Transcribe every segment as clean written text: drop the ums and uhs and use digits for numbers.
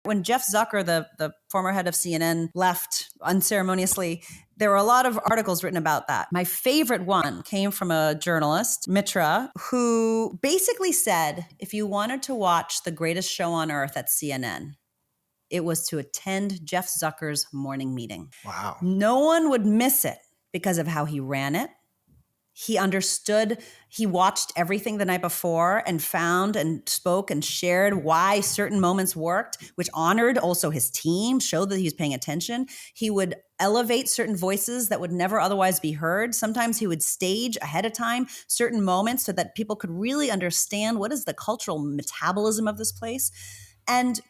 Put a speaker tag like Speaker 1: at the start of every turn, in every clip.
Speaker 1: When Jeff Zucker, the former head of CNN, left unceremoniously, there were a lot of articles written about that. My favorite one came from a journalist, Mitra, who basically said, if you wanted to watch the greatest show on earth at CNN, it was to attend Jeff Zucker's morning meeting.
Speaker 2: Wow.
Speaker 1: No one would miss it because of how he ran it. He understood, he watched everything the night before and found and spoke and shared why certain moments worked, which honored also his team, showed that he was paying attention. He would elevate certain voices that would never otherwise be heard. Sometimes he would stage ahead of time certain moments so that people could really understand what is the cultural metabolism of this place. And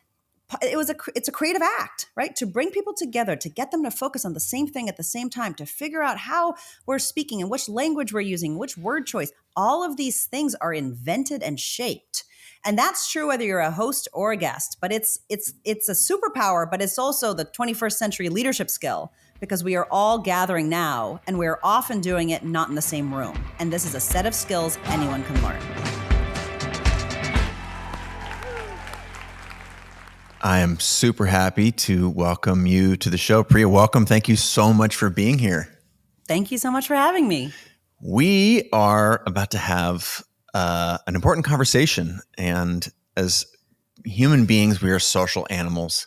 Speaker 1: it's a creative act, right? To bring people together, to get them to focus on the same thing at the same time, to figure out how we're speaking and which language we're using, which word choice. All of these things are invented and shaped. And that's true whether you're a host or a guest, but it's a superpower, but it's also the 21st century leadership skill, because we are all gathering now and we're often doing it not in the same room. And this is a set of skills anyone can learn.
Speaker 2: I am super happy to welcome you to the show. Priya, welcome. Thank you so much for being here.
Speaker 1: Thank you so much for having me.
Speaker 2: We are about to have an important conversation. And as human beings, we are social animals.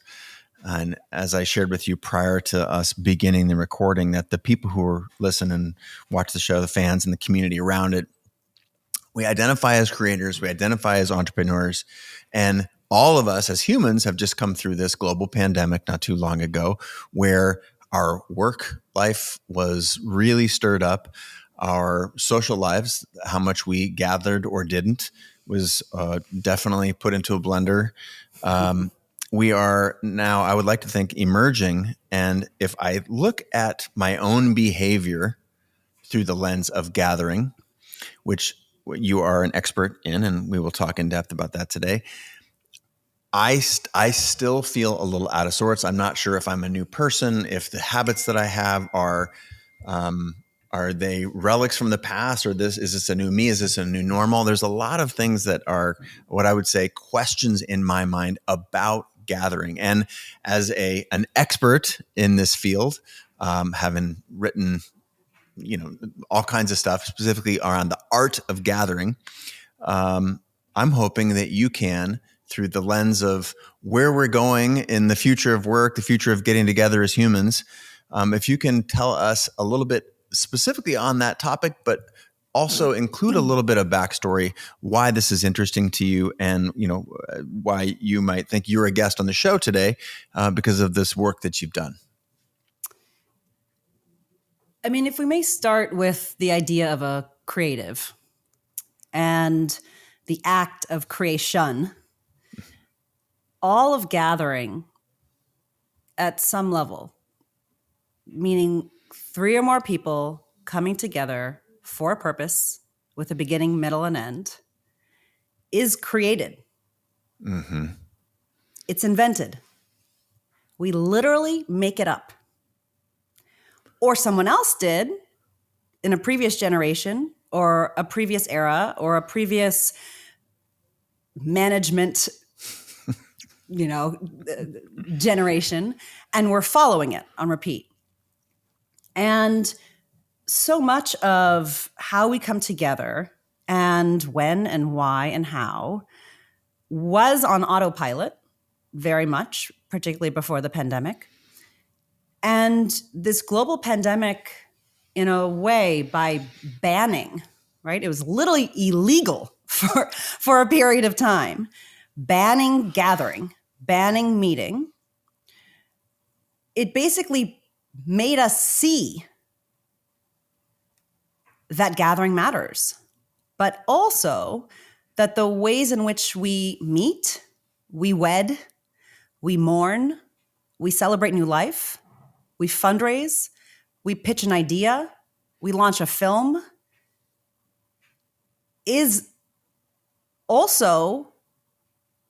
Speaker 2: And as I shared with you prior to us beginning the recording, that the people who listen and watch the show, the fans and the community around it, we identify as creators, we identify as entrepreneurs, and all of us as humans have just come through this global pandemic not too long ago, where our work life was really stirred up. Our social lives, how much we gathered or didn't, was definitely put into a blender. We are now, I would like to think, emerging. And if I look at my own behavior through the lens of gathering, which you are an expert in, and we will talk in depth about that today, I still feel a little out of sorts. I'm not sure if I'm a new person, if the habits that I have are they relics from the past, or is this a new me? Is this a new normal? There's a lot of things that are what I would say questions in my mind about gathering. And as an expert in this field, having written, all kinds of stuff specifically around the art of gathering, I'm hoping that you can, through the lens of where we're going in the future of work, the future of getting together as humans, if you can tell us a little bit specifically on that topic, but also include a little bit of backstory, why this is interesting to you, and why you might think you're a guest on the show today because of this work that you've done.
Speaker 1: I mean, if we may start with the idea of a creative and the act of creation, all of gathering at some level, meaning 3 or more people coming together for a purpose with a beginning, middle, and end, is created. Mm-hmm. It's invented. We literally make it up. Or someone else did in a previous generation or a previous era or a previous management generation, and we're following it on repeat. And so much of how we come together and when and why and how was on autopilot very much, particularly before the pandemic. And this global pandemic, in a way, by banning, right? It was literally illegal for a period of time, banning gathering, banning meeting. It basically made us see that gathering matters, but also that the ways in which we meet, we wed, we mourn, we celebrate new life, we fundraise, we pitch an idea, we launch a film, is also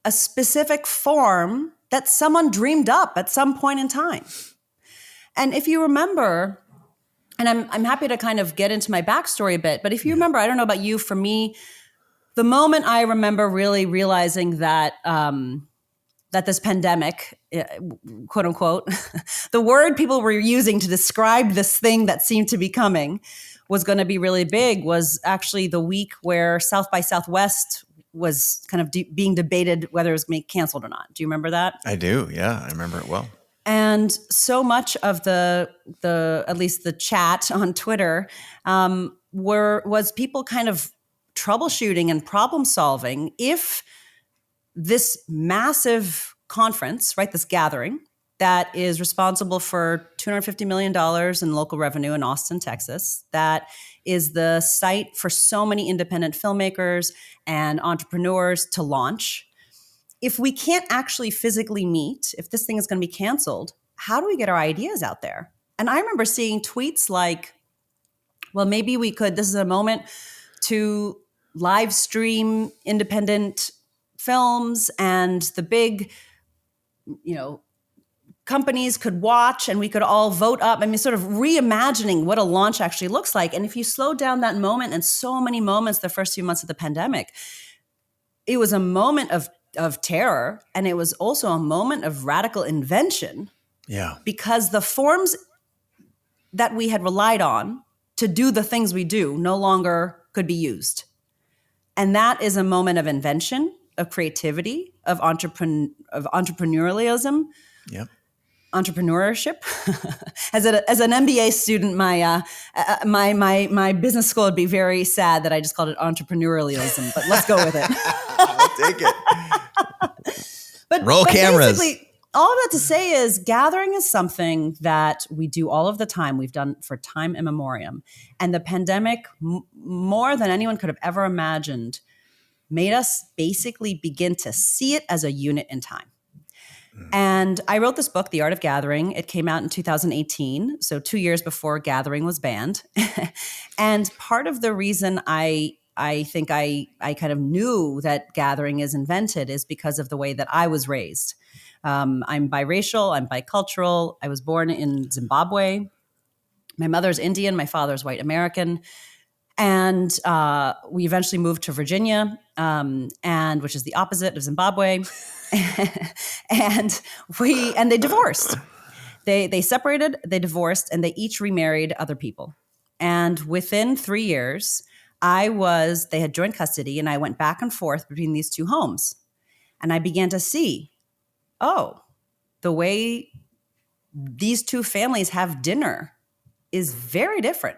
Speaker 1: a specific form that someone dreamed up at some point in time. And if you remember, and I'm happy to kind of get into my backstory a bit, but if you remember, I don't know about you, for me, the moment I remember really realizing that that this pandemic, quote unquote, the word people were using to describe this thing that seemed to be coming was going to be really big was actually the week where South by Southwest was kind of being debated whether it was going to be canceled or not. Do you remember that?
Speaker 2: I do. Yeah, I remember it well.
Speaker 1: And so much of the at least the chat on Twitter was people kind of troubleshooting and problem solving if this massive conference, right, this gathering that is responsible for $250 million in local revenue in Austin, Texas, that is the site for so many independent filmmakers and entrepreneurs to launch. If we can't actually physically meet, if this thing is going to be canceled, how do we get our ideas out there? And I remember seeing tweets like, well, maybe we could, this is a moment to live stream independent films and the big, companies could watch and we could all vote up. I mean, sort of reimagining what a launch actually looks like. And if you slow down that moment, and so many moments the first few months of the pandemic, it was a moment of terror, and it was also a moment of radical invention.
Speaker 2: Yeah.
Speaker 1: Because the forms that we had relied on to do the things we do no longer could be used. And that is a moment of invention, of creativity, of entrepreneurialism.
Speaker 2: Yep.
Speaker 1: Entrepreneurship. As an MBA student, my business school would be very sad that I just called it entrepreneurialism, but let's go with it.
Speaker 2: I'll take it. Roll cameras.
Speaker 1: Basically, all of that to say is gathering is something that we do all of the time. We've done for time immemorial. And the pandemic, more than anyone could have ever imagined, made us basically begin to see it as a unit in time. And I wrote this book, The Art of Gathering. It came out in 2018, so 2 years before Gathering was banned. And part of the reason I think I kind of knew that Gathering is invented is because of the way that I was raised. I'm biracial, I'm bicultural. I was born in Zimbabwe. My mother's Indian, my father's white American. And we eventually moved to Virginia, and which is the opposite of Zimbabwe. and they divorced. They separated, they divorced, and they each remarried other people. And within 3 years, they had joint custody, and I went back and forth between these two homes. And I began to see, the way these two families have dinner is very different.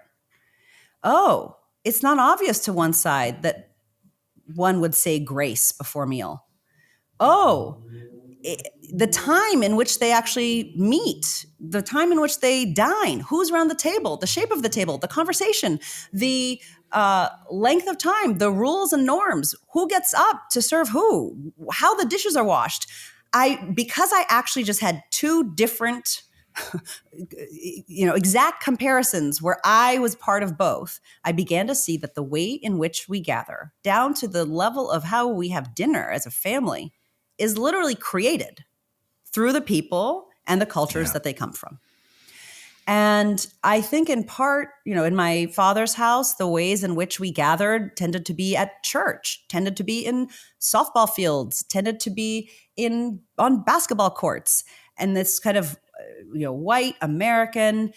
Speaker 1: It's not obvious to one side that one would say grace before meal. The time in which they actually meet, the time in which they dine, who's around the table, the shape of the table, the conversation, the length of time, the rules and norms, who gets up to serve who, how the dishes are washed. Because I actually just had two different exact comparisons where I was part of both, I began to see that the way in which we gather, down to the level of how we have dinner as a family, is literally created through the people and the cultures that they come from. And I think in part, in my father's house, the ways in which we gathered tended to be at church, tended to be in softball fields, tended to be on basketball courts. And this kind of white American,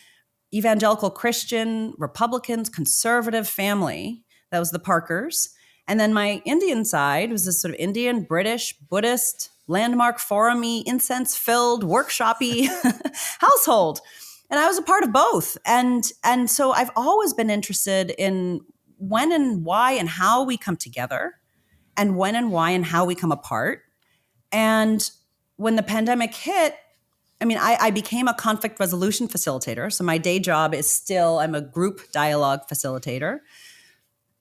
Speaker 1: evangelical Christian, Republicans, conservative family, that was the Parkers. And then my Indian side was this sort of Indian, British, Buddhist, landmark forum-y, incense-filled, workshop-y household. And I was a part of both. And so I've always been interested in when and why and how we come together, and when and why and how we come apart. And when the pandemic hit, I became a conflict resolution facilitator. So my day job is still, I'm a group dialogue facilitator.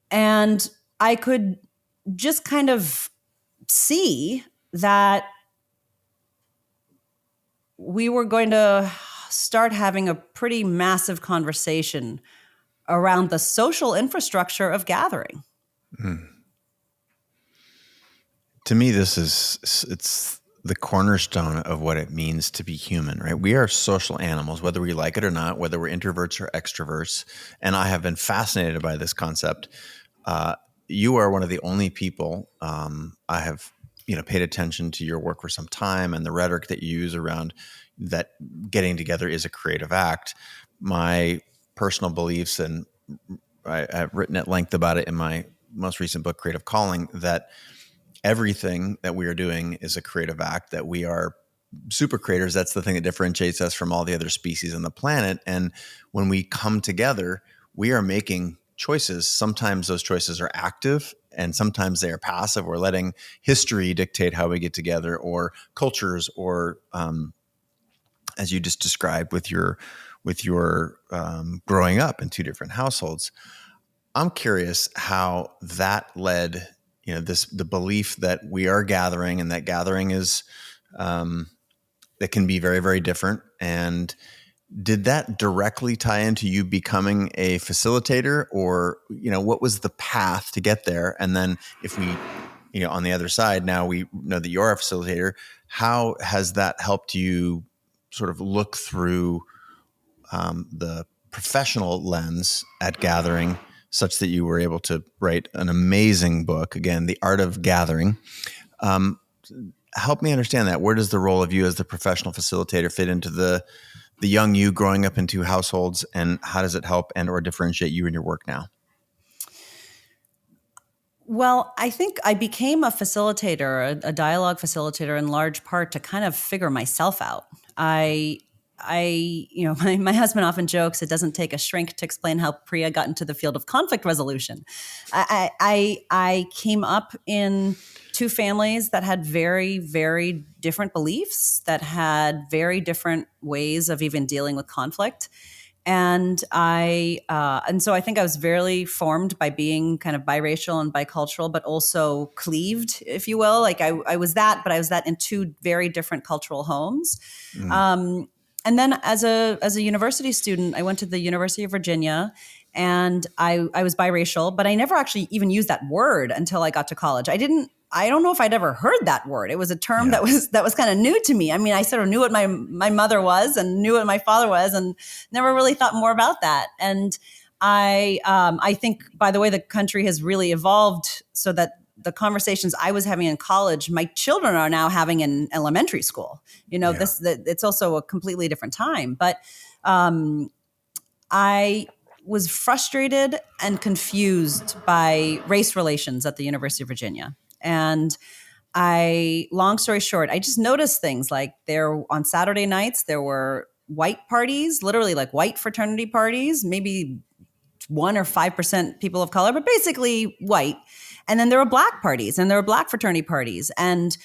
Speaker 1: And I could just kind of see that we were going to start having a pretty massive conversation around the social infrastructure of gathering.
Speaker 2: To me, it's the cornerstone of what it means to be human, right? We are social animals, whether we like it or not, whether we're introverts or extroverts. And I have been fascinated by this concept. You are one of the only people I have paid attention to your work for some time and the rhetoric that you use around that getting together is a creative act. My personal beliefs, and I've written at length about it in my most recent book, Creative Calling, that everything that we are doing is a creative act, that we are super creators. That's the thing that differentiates us from all the other species on the planet. And when we come together, we are making choices. Sometimes those choices are active and sometimes they are passive. We're letting history dictate how we get together, or cultures, or as you just described with your growing up in two different households. I'm curious how that led, the belief that we are gathering, and that gathering is that can be very, very different. And did that directly tie into you becoming a facilitator, or, what was the path to get there? And then if we, on the other side, now we know that you're a facilitator, how has that helped you sort of look through the professional lens at gathering, such that you were able to write an amazing book, again, The Art of Gathering? Help me understand that. Where does the role of you as the professional facilitator fit into the young you growing up in two households, and how does it help and or differentiate you in your work now?
Speaker 1: Well, I think I became a facilitator, a dialogue facilitator, in large part to kind of figure myself out. My husband often jokes it doesn't take a shrink to explain how Priya got into the field of conflict resolution. I came up in two families that had very, very different beliefs, that had very different ways of even dealing with conflict. And so I think I was very formed by being kind of biracial and bicultural, but also cleaved, if you will. Like I was that, but I was that in two very different cultural homes. And then as a university student, I went to the University of Virginia, and I was biracial, but I never actually even used that word until I got to college. I don't know if I'd ever heard that word. It was a term that was kind of new to me. I mean, I sort of knew what my mother was and knew what my father was, and never really thought more about that. And I think, by the way, the country has really evolved so that the conversations I was having in college, my children are now having in elementary school. It's also a completely different time. But I was frustrated and confused by race relations at the University of Virginia. And long story short, I just noticed things like on Saturday nights, there were white parties, literally like white fraternity parties, maybe 1 or 5% people of color, but basically white. And then there were black parties, and there were black fraternity parties, and,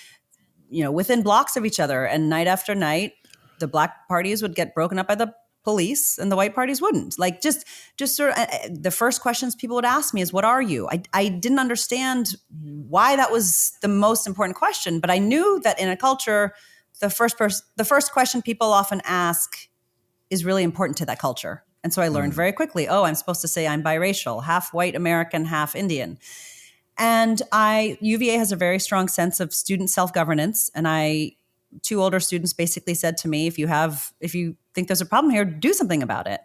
Speaker 1: within blocks of each other. And night after night, the black parties would get broken up by the police and the white parties wouldn't. Like just sort of the first questions people would ask me is, what are you? I didn't understand why that was the most important question, but I knew that in a culture, the first question people often ask is really important to that culture. And so I learned very quickly, I'm supposed to say I'm biracial, half white American, half Indian. And UVA has a very strong sense of student self-governance. And two older students basically said to me, if you think there's a problem here, do something about it.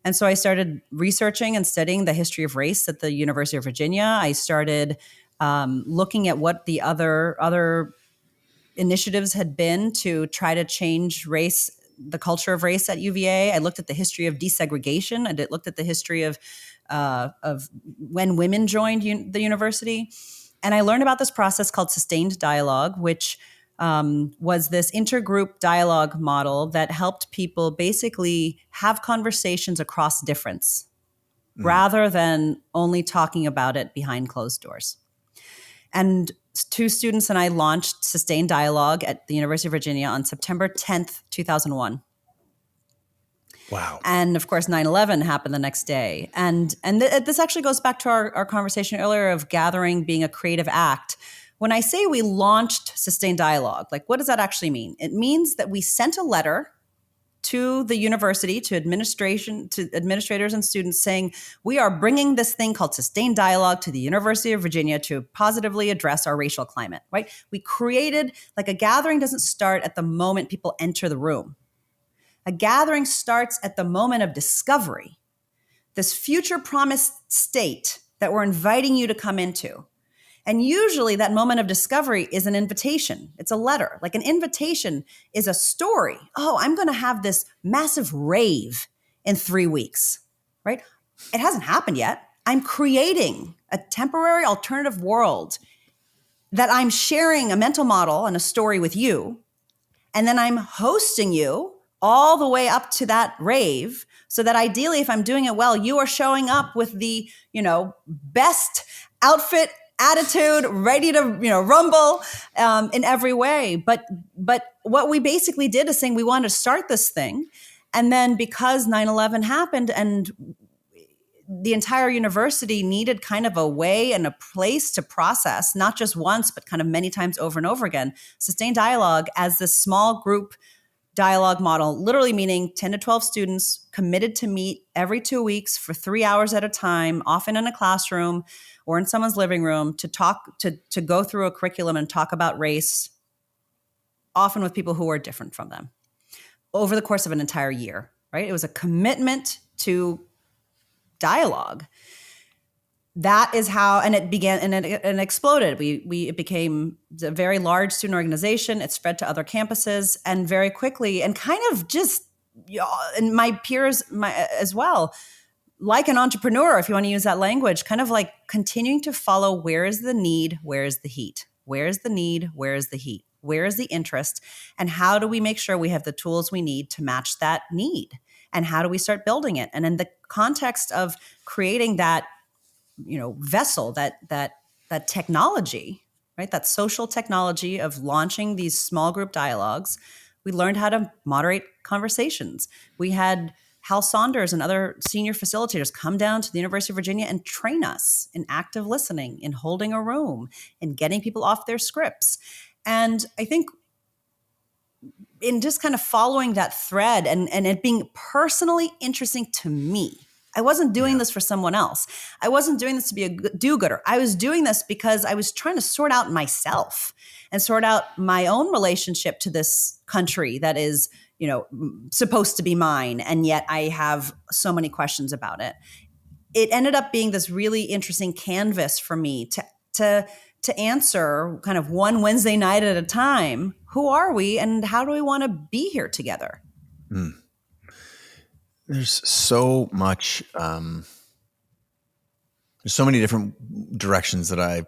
Speaker 1: And so I started researching and studying the history of race at the University of Virginia. I started looking at what the other initiatives had been to try to change race, the culture of race at UVA. I looked at the history of desegregation, and it looked at the history of when women joined the university. And I learned about this process called sustained dialogue, which was this intergroup dialogue model that helped people basically have conversations across difference rather than only talking about it behind closed doors. And two students and I launched Sustained Dialogue at the University of Virginia on September 10th, 2001.
Speaker 2: Wow.
Speaker 1: And of course, 9/11 happened the next day. And this actually goes back to our conversation earlier of gathering being a creative act. When I say we launched Sustained Dialogue, like, what does that actually mean? It means that we sent a letter to the university, to administrators and students, saying, we are bringing this thing called Sustained Dialogue to the University of Virginia to positively address our racial climate, right? We created, like, a gathering doesn't start at the moment people enter the room. A gathering starts at the moment of discovery, this future promised state that we're inviting you to come into. And usually that moment of discovery is an invitation. It's a letter. Like an invitation is a story. Oh, I'm going to have this massive rave in 3 weeks, right? It hasn't happened yet. I'm creating a temporary alternative world that I'm sharing a mental model and a story with you. And then I'm hosting you all the way up to that rave, so that ideally, if I'm doing it well, you are showing up with the, best outfit, attitude, ready to, rumble in every way. But what we basically did is saying we wanted to start this thing. And then because 9/11 happened and the entire university needed kind of a way and a place to process, not just once, but kind of many times over and over again, sustained dialogue as this small group dialogue model, literally meaning 10 to 12 students committed to meet every 2 weeks for 3 hours at a time, often in a classroom or in someone's living room, to talk, to go through a curriculum and talk about race, often with people who are different from them, over the course of an entire year, right? It was a commitment to dialogue. That is how, and it began, and it exploded. It became a very large student organization. It spread to other campuses, and very quickly, and kind of just, and my peers, as well, like an entrepreneur, if you want to use that language, kind of like continuing to follow, where is the need, where is the heat, where is the need, where is the heat, where is the interest, and how do we make sure we have the tools we need to match that need, and how do we start building it? And in the context of creating that, vessel, that technology, right? That social technology of launching these small group dialogues, we learned how to moderate conversations. We had Hal Saunders and other senior facilitators come down to the University of Virginia and train us in active listening, in holding a room, in getting people off their scripts. And I think in just kind of following that thread and it being personally interesting to me, I wasn't doing this for someone else. I wasn't doing this to be a do-gooder. I was doing this because I was trying to sort out myself and sort out my own relationship to this country that is, supposed to be mine. And yet I have so many questions about it. It ended up being this really interesting canvas for me to answer, kind of one Wednesday night at a time, who are we and how do we want to be here together?
Speaker 2: There's so much, there's so many different directions that I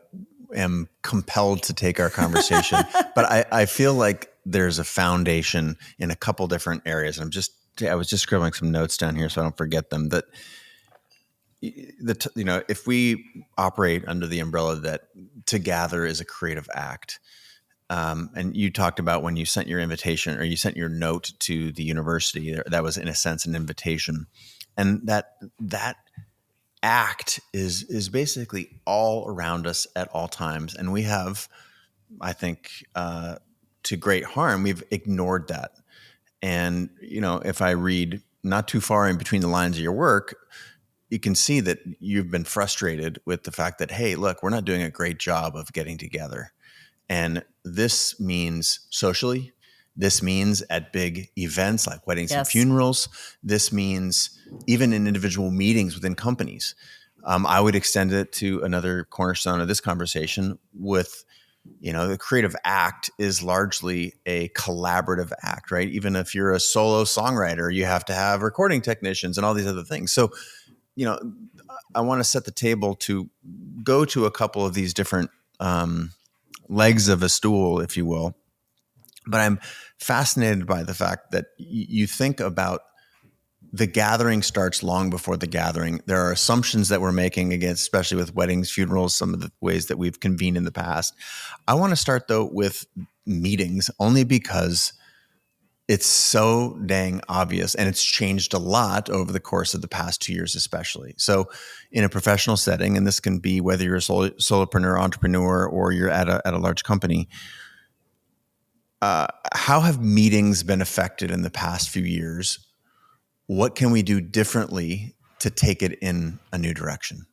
Speaker 2: am compelled to take our conversation, but I feel like there's a foundation in a couple different areas. And I was just scribbling some notes down here so I don't forget them, that if we operate under the umbrella that to gather is a creative act, and you talked about when you sent your invitation or you sent your note to the university, that was in a sense an invitation. And that act is basically all around us at all times. And we have, I think, to great harm, we've ignored that. And, if I read not too far in between the lines of your work, you can see that you've been frustrated with the fact that, hey, look, we're not doing a great job of getting together. And this means socially, this means at big events like weddings and funerals. This means even in individual meetings within companies. I would extend it to another cornerstone of this conversation with, the creative act is largely a collaborative act, right? Even if you're a solo songwriter, you have to have recording technicians and all these other things. So, I want to set the table to go to a couple of these different legs of a stool, if you will. But I'm fascinated by the fact that you think about the gathering starts long before the gathering. There are assumptions that we're making, again, especially with weddings, funerals, some of the ways that we've convened in the past. I want to start, though, with meetings, only because it's so dang obvious, and it's changed a lot over the course of the past 2 years, especially. So in a professional setting, and this can be whether you're a solopreneur, entrepreneur, or you're at a large company, how have meetings been affected in the past few years? What can we do differently to take it in a new direction?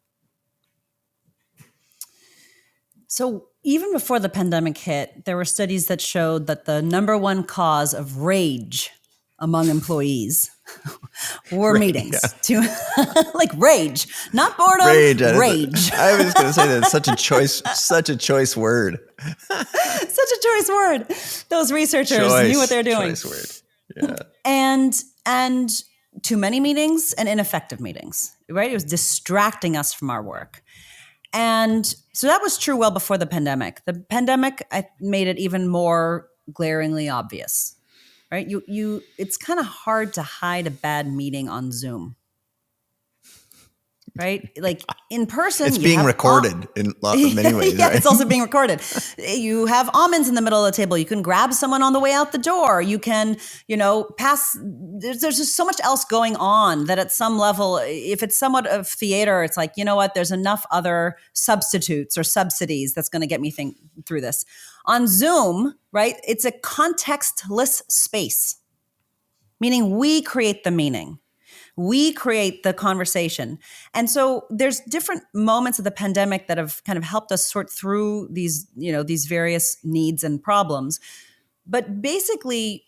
Speaker 1: So even before the pandemic hit, there were studies that showed that the number one cause of rage among employees were meetings to like rage, not boredom,
Speaker 2: Rage.
Speaker 1: rage.
Speaker 2: I was going to say that it's such a choice word.
Speaker 1: Such a choice word. Those researchers knew what they're doing.
Speaker 2: Choice word. Yeah.
Speaker 1: And too many meetings and ineffective meetings, right? It was distracting us from our work. And so that was true well before the pandemic. The pandemic made it even more glaringly obvious, right? It's kind of hard to hide a bad meeting on Zoom, right? Like in person,
Speaker 2: it's being recorded in many ways.
Speaker 1: Yeah,
Speaker 2: right?
Speaker 1: it's also being recorded. You have almonds in the middle of the table. You can grab someone on the way out the door. You can, pass. There's just so much else going on that at some level, if it's somewhat of theater, it's like, you know what? There's enough other substitutes or subsidies that's going to get me through this. On Zoom, right? It's a contextless space, meaning we create the meaning. We create the conversation. And so there's different moments of the pandemic that have kind of helped us sort through these various needs and problems. But basically,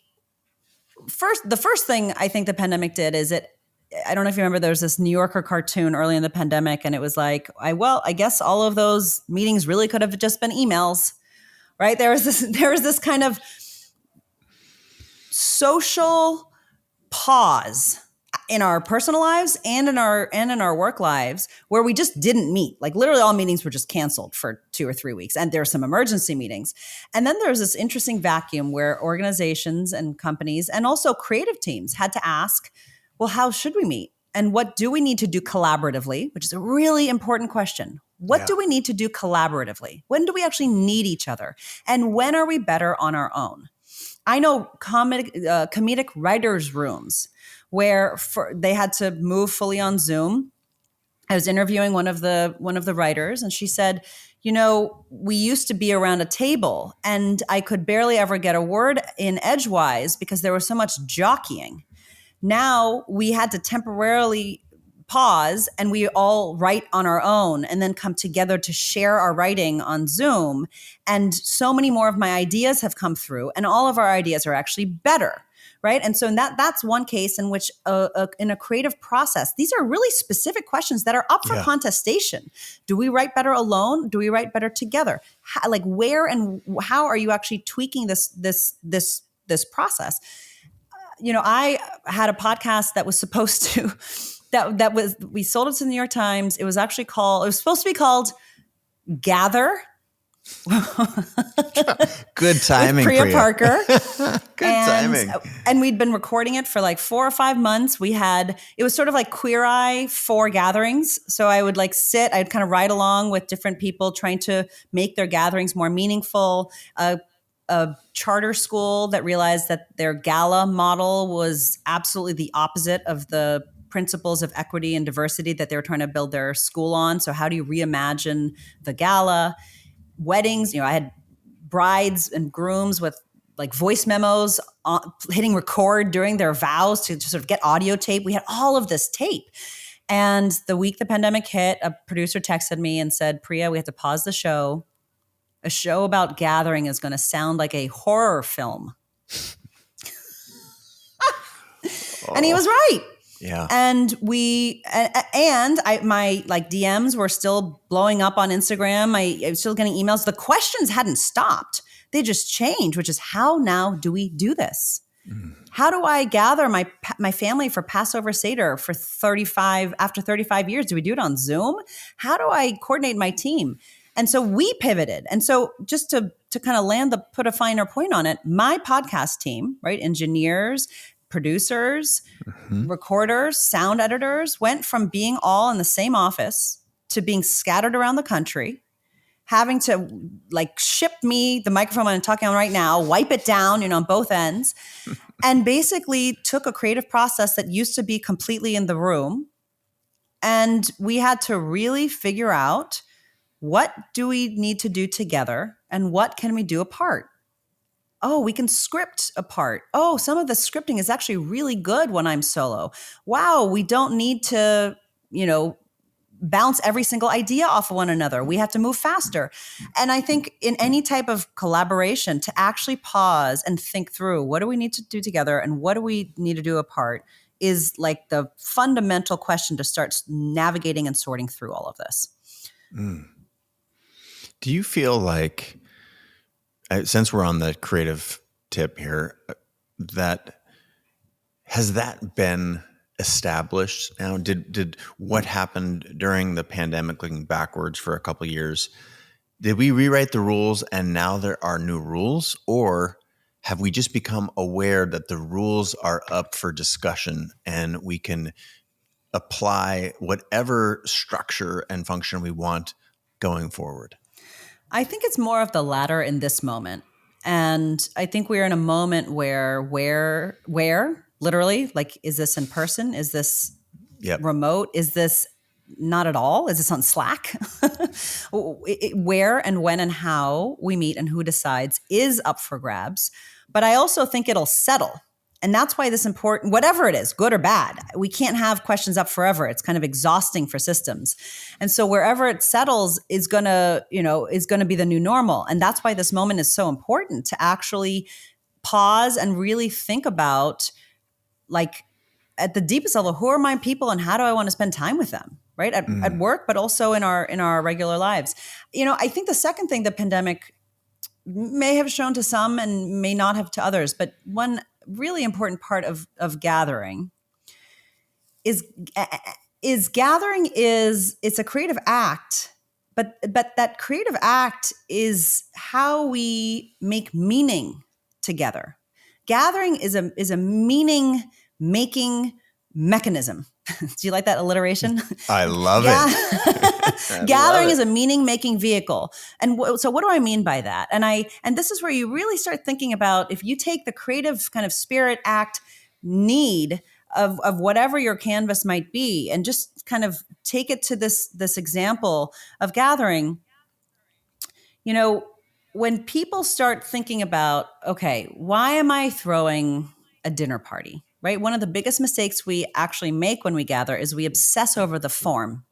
Speaker 1: the first thing I think the pandemic did is I don't know if you remember, there was this New Yorker cartoon early in the pandemic, and it was like, I guess all of those meetings really could have just been emails, right? There was this kind of social pause in our personal lives and in our work lives where we just didn't meet. Like literally all meetings were just canceled for 2 or 3 weeks. And there were some emergency meetings. And then there's this interesting vacuum where organizations and companies and also creative teams had to ask, well, how should we meet? And what do we need to do collaboratively? Which is a really important question. What do we need to do collaboratively? When do we actually need each other? And when are we better on our own? I know comedic writers' rooms where they had to move fully on Zoom. I was interviewing one of the writers, and she said, we used to be around a table, and I could barely ever get a word in edgewise because there was so much jockeying. Now we had to temporarily pause and we all write on our own and then come together to share our writing on Zoom. And so many more of my ideas have come through, and all of our ideas are actually better. Right. And so that's one case in which in a creative process, these are really specific questions that are up for contestation. Do we write better alone? Do we write better together? Where and how are you actually tweaking this process? I had a podcast that was supposed to we sold it to the New York Times. It was supposed to be called Gather.
Speaker 2: Good timing,
Speaker 1: Priya Parker.
Speaker 2: Good timing.
Speaker 1: And we'd been recording it for like 4 or 5 months. It was sort of like Queer Eye for gatherings. So I would I'd kind of ride along with different people trying to make their gatherings more meaningful. A charter school that realized that their gala model was absolutely the opposite of the principles of equity and diversity that they were trying to build their school on. So how do you reimagine the gala? Weddings, I had brides and grooms with like voice memos hitting record during their vows to sort of get audio tape. We had all of this tape. And the week the pandemic hit, a producer texted me and said, Priya, we have to pause the show. A show about gathering is going to sound like a horror film. And he was right.
Speaker 2: Yeah.
Speaker 1: And my DMs were still blowing up on Instagram. I was still getting emails. The questions hadn't stopped. They just changed, which is how now do we do this? How do I gather my family for Passover Seder after 35 years? Do we do it on Zoom? How do I coordinate my team? And so we pivoted. And so just to kind of put a finer point on it, my podcast team, right? Engineers, producers, recorders, sound editors went from being all in the same office to being scattered around the country, having to ship me the microphone I'm talking on right now, wipe it down, on both ends, and basically took a creative process that used to be completely in the room. And we had to really figure out, what do we need to do together and what can we do apart? Oh, we can script apart. Oh, some of the scripting is actually really good when I'm solo. Wow, we don't need to, bounce every single idea off of one another. We have to move faster. And I think in any type of collaboration, to actually pause and think through, what do we need to do together and what do we need to do apart, is like the fundamental question to start navigating and sorting through all of this.
Speaker 2: Do you feel like, since we're on the creative tip here, that has that been established now? Did what happened during the pandemic, looking backwards for a couple of years, did we rewrite the rules and now there are new rules, or have we just become aware that the rules are up for discussion and we can apply whatever structure and function we want going forward?
Speaker 1: I think it's more of the latter in this moment. And I think we're in a moment where literally, like, is this in person? Is this remote? Is this not at all? Is this on Slack? Where and when and how we meet and who decides is up for grabs. But I also think it'll settle. And that's why this important, whatever it is, good or bad, we can't have questions up forever. It's kind of exhausting for systems. And so wherever it settles is going to be the new normal. And that's why this moment is so important, to actually pause and really think about, like, at the deepest level, who are my people and how do I want to spend time with them? Right. At work, but also in our regular lives. I think the second thing the pandemic may have shown to some and may not have to others, but one really important part of gathering is gathering is it's a creative act, but that creative act is how we make meaning together. Gathering is a meaning making mechanism. Do you like that alliteration?
Speaker 2: I love it.
Speaker 1: Gathering is a meaning-making vehicle. And so what do I mean by that? And this is where you really start thinking about, if you take the creative kind of spirit act need of whatever your canvas might be, and just kind of take it to this example of gathering, when people start thinking about, okay, why am I throwing a dinner party? Right? One of the biggest mistakes we actually make when we gather is we obsess over the form.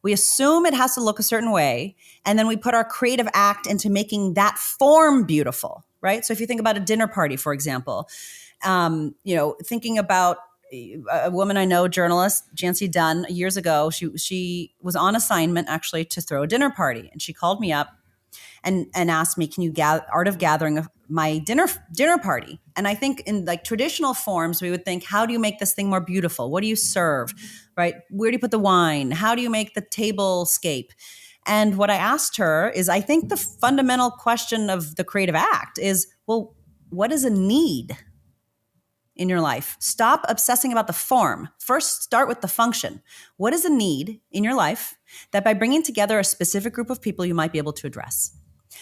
Speaker 1: We assume it has to look a certain way, and then we put our creative act into making that form beautiful, right? So if you think about a dinner party, for example, thinking about a woman I know, journalist, Jancy Dunn, years ago, she was on assignment actually to throw a dinner party, and she called me up and asked me, can you art of gathering my dinner party? And I think in like traditional forms, we would think, how do you make this thing more beautiful? What do you serve, right? Where do you put the wine? How do you make the tablescape? And what I asked her is, I think the fundamental question of the creative act is, well, what is a need in your life? Stop obsessing about the form. First, start with the function. What is a need in your life that by bringing together a specific group of people, you might be able to address?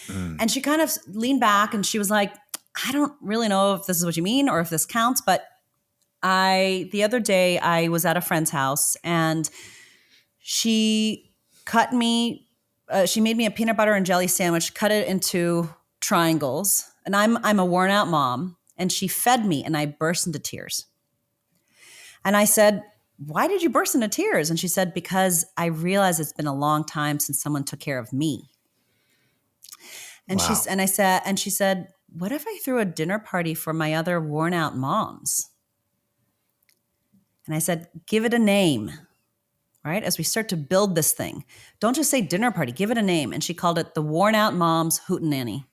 Speaker 1: And she kind of leaned back and she was like, I don't really know if this is what you mean or if this counts, but the other day I was at a friend's house and she made me a peanut butter and jelly sandwich, cut it into triangles. And I'm a worn out mom, and she fed me and I burst into tears. And I said, why did you burst into tears? And she said, because I realized it's been a long time since someone took care of me. And
Speaker 2: wow.
Speaker 1: She said, what if I threw a dinner party for my other worn out moms? And I said, give it a name, right? As we start to build this thing, don't just say dinner party, give it a name. And she called it the Worn Out Moms Hootenanny.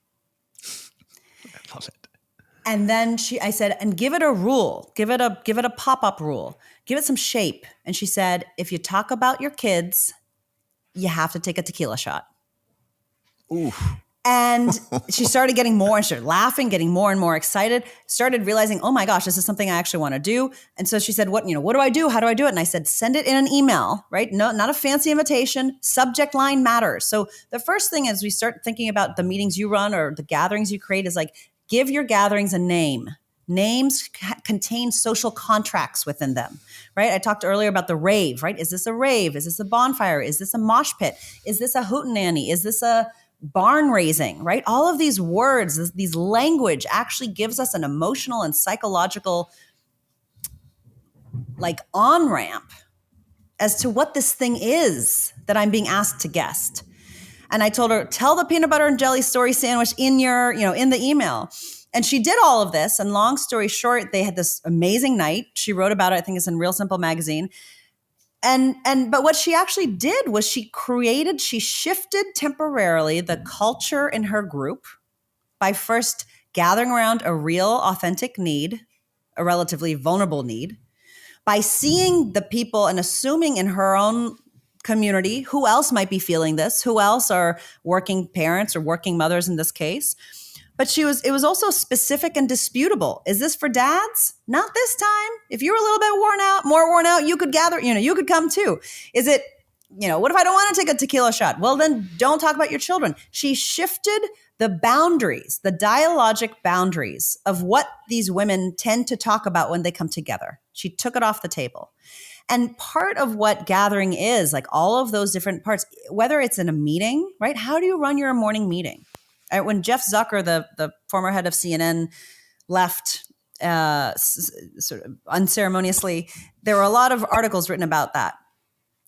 Speaker 2: I love it.
Speaker 1: And then I said, and give it a rule, give it a pop-up rule, give it some shape. And she said, if you talk about your kids, you have to take a tequila shot.
Speaker 2: Ooh.
Speaker 1: And she started getting more, and started laughing, getting more and more excited, started realizing, oh my gosh, this is something I actually want to do. And so she said, what do I do? How do I do it? And I said, send it in an email, right? No, not a fancy invitation. Subject line matters. So the first thing as we start thinking about the meetings you run or the gatherings you create is like, give your gatherings a name. Names contain social contracts within them, right? I talked earlier about the rave, right? Is this a rave? Is this a bonfire? Is this a mosh pit? Is this a hootenanny? Is this a barn raising, right? All of these words, these language actually gives us an emotional and psychological like on-ramp as to what this thing is that I'm being asked to guest. And I told her, tell the peanut butter and jelly story sandwich in your, in the email. And she did all of this. And long story short, they had this amazing night. She wrote about it. I think it's in Real Simple magazine. But what she actually did was she shifted temporarily the culture in her group by first gathering around a real, authentic need, a relatively vulnerable need, by seeing the people and assuming in her own community who else might be feeling this, who else are working parents or working mothers in this case. But it was also specific and disputable. Is this for dads? Not this time. If you're a little bit more worn out, you could gather, you could come too. Is it, what if I don't want to take a tequila shot? Well, then don't talk about your children. She shifted the boundaries, the dialogic boundaries of what these women tend to talk about when they come together. She took it off the table. And part of what gathering is, like all of those different parts, whether it's in a meeting, right? How do you run your morning meeting? When Jeff Zucker, the former head of CNN, left sort of unceremoniously, there were a lot of articles written about that.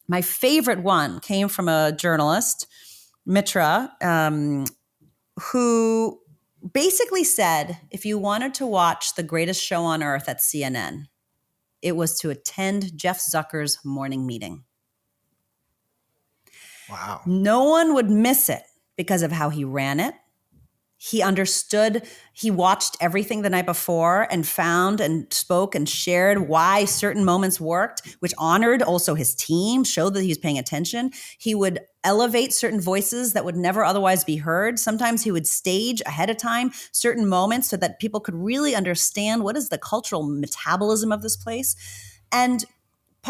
Speaker 1: My favorite one came from a journalist, Mitra, who basically said, if you wanted to watch the greatest show on earth at CNN, it was to attend Jeff Zucker's morning meeting.
Speaker 2: Wow.
Speaker 1: No one would miss it because of how he ran it. He understood, he watched everything the night before and found and spoke and shared why certain moments worked, which honored also his team, showed that he was paying attention. He would elevate certain voices that would never otherwise be heard. Sometimes he would stage ahead of time certain moments so that people could really understand what is the cultural metabolism of this place. And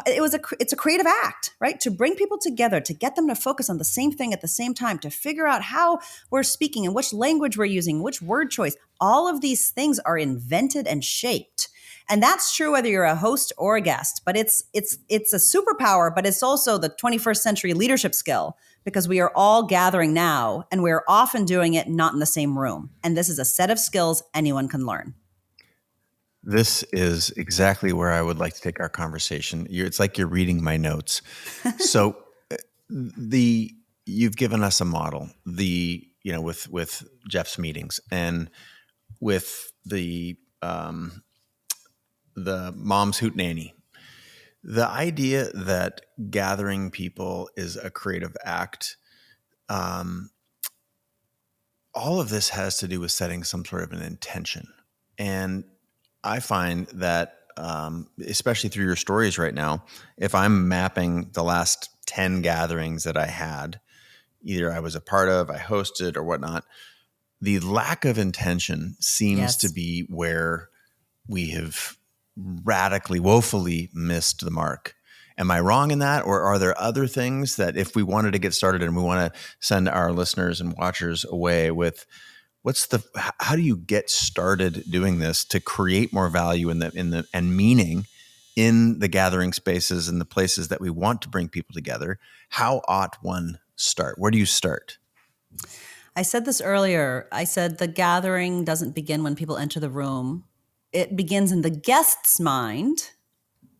Speaker 1: it's a creative act, right? To bring people together, to get them to focus on the same thing at the same time, to figure out how we're speaking and which language we're using, which word choice. All of these things are invented and shaped. And that's true whether you're a host or a guest, but it's a superpower, but it's also the 21st century leadership skill, because we are all gathering now and we're often doing it not in the same room. And this is a set of skills anyone can learn.
Speaker 2: This is exactly where I would like to take our conversation. It's like you're reading my notes. So you've given us a model, with Jeff's meetings and with the mom's hootenanny. The idea that gathering people is a creative act, all of this has to do with setting some sort of an intention. And I find that, especially through your stories right now, if I'm mapping the last 10 gatherings that I had, either I was a part of, I hosted or whatnot, the lack of intention seems to be where we have radically, woefully missed the mark. Am I wrong in that? Or are there other things that if we wanted to get started and we want to send our listeners and watchers away with, how do you get started doing this to create more value and meaning in the gathering spaces and the places that we want to bring people together? How ought one start? Where do you start?
Speaker 1: I said this earlier. I said the gathering doesn't begin when people enter the room. It begins in the guest's mind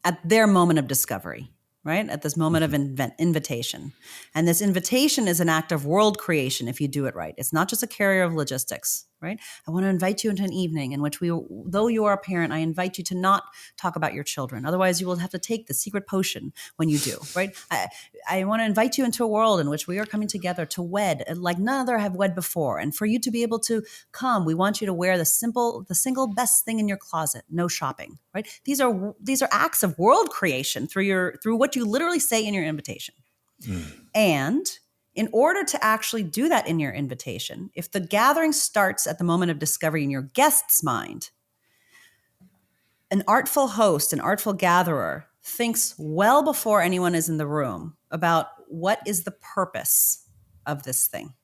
Speaker 1: at their moment of discovery, right? At this moment of invitation. And this invitation is an act of world creation if you do it right. It's not just a carrier of logistics, right? I want to invite you into an evening in which though you are a parent, I invite you to not talk about your children. Otherwise, you will have to take the secret potion when you do, right? I want to invite you into a world in which we are coming together to wed like none other have wed before. And for you to be able to come, we want you to wear the single best thing in your closet, no shopping, right? These are acts of world creation through what you literally say in your invitation. And in order to actually do that in your invitation, if the gathering starts at the moment of discovery in your guest's mind, an artful host, an artful gatherer thinks well before anyone is in the room about what is the purpose of this thing.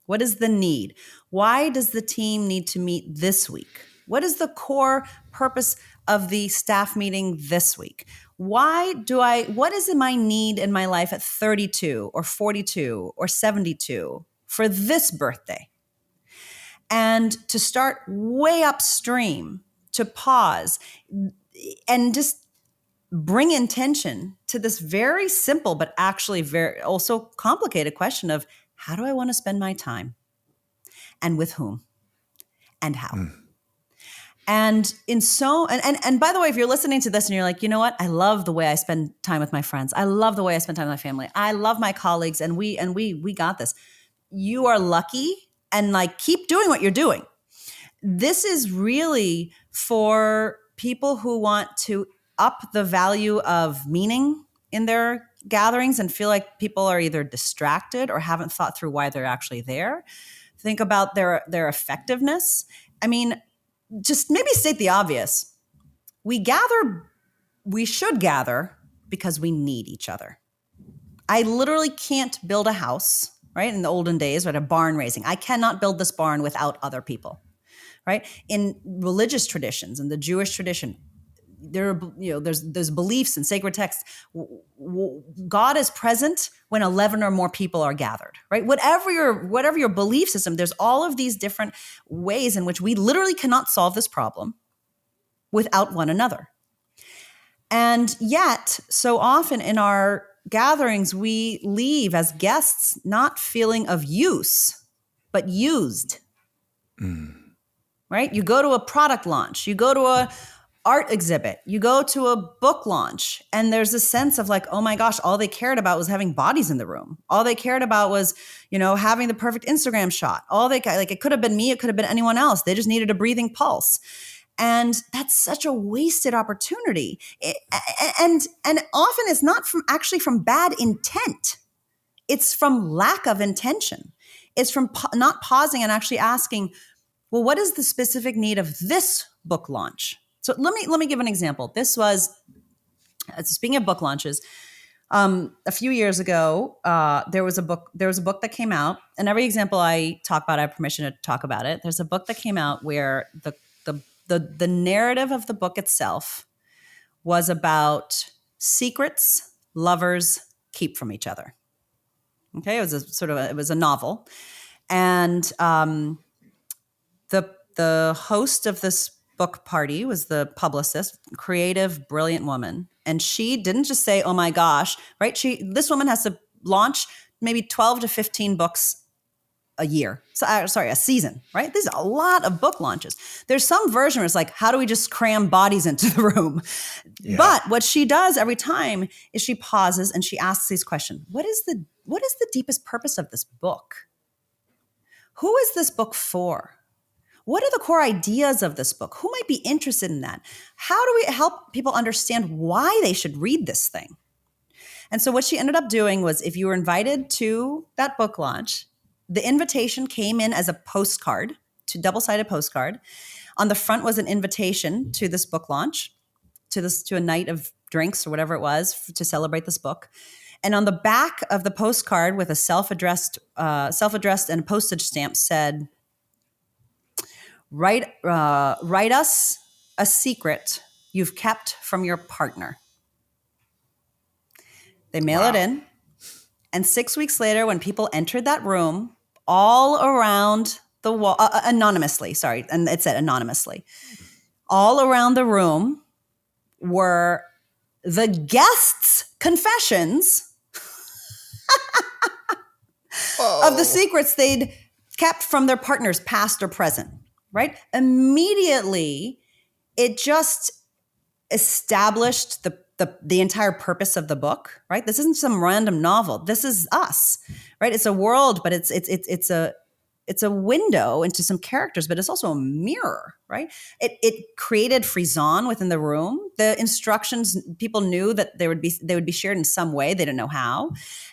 Speaker 1: What is the need? Why does the team need to meet this week? What is the core purpose of the staff meeting this week? What is my need in my life at 32 or 42 or 72 for this birthday? And to start way upstream, to pause and just bring intention to this very simple, but actually very also complicated question of how do I want to spend my time and with whom and how? And and by the way, if you're listening to this and you're like, you know what? I love the way I spend time with my friends. I love the way I spend time with my family. I love my colleagues, and we got this. You are lucky, and like keep doing what you're doing. This is really for people who want to up the value of meaning in their gatherings and feel like people are either distracted or haven't thought through why they're actually there. Think about their effectiveness. I mean, just maybe state the obvious. We should gather because we need each other. I literally can't build a house, right? In the olden days, right? A barn raising. I cannot build this barn without other people, right? In religious traditions, in the Jewish tradition, there's beliefs and sacred texts. God is present when 11 or more people are gathered, right? Whatever your belief system, there's all of these different ways in which we literally cannot solve this problem without one another. And yet, so often in our gatherings, we leave as guests not feeling of use, but used. Right? You go to a product launch, you go to a art exhibit, you go to a book launch, and there's a sense of like, oh my gosh, all they cared about was having bodies in the room. All they cared about was, having the perfect Instagram shot. It could have been me, it could have been anyone else. They just needed a breathing pulse. And that's such a wasted opportunity. And often it's not from bad intent. It's from lack of intention. It's from not pausing and actually asking, well, what is the specific need of this book launch? So let me give an example. This was, speaking of book launches, a few years ago, there was a book that came out, and every example I talk about, I have permission to talk about it. There's a book that came out where the narrative of the book itself was about secrets lovers keep from each other. Okay, it was a novel, and the host of this book party was the publicist, creative, brilliant woman, and she didn't just say, "Oh my gosh," right? This woman has to launch maybe 12 to 15 books a year. A season, right? There's a lot of book launches. There's some version where it's like, how do we just cram bodies into the room? Yeah. But what she does every time is she pauses and she asks these questions. What is the deepest purpose of this book? Who is this book for? What are the core ideas of this book? Who might be interested in that? How do we help people understand why they should read this thing? And so what she ended up doing was, if you were invited to that book launch, the invitation came in as a postcard, double-sided postcard. On the front was an invitation to this book launch, to a night of drinks or whatever it was to celebrate this book. And on the back of the postcard, with a self-addressed and postage stamp, said, "Write us a secret you've kept from your partner." They mail it in, and 6 weeks later, when people entered that room, all around the wall, anonymously, and it said anonymously, all around the room were the guests' confessions of the secrets they'd kept from their partners, past or present, right? Immediately, it just established the entire purpose of the book, right? This isn't some random novel. This is us, right? It's a world, but it's a window into some characters, but it's also a mirror, right? It created frisson within the room. The instructions, people knew that they would be shared in some way. They didn't know how.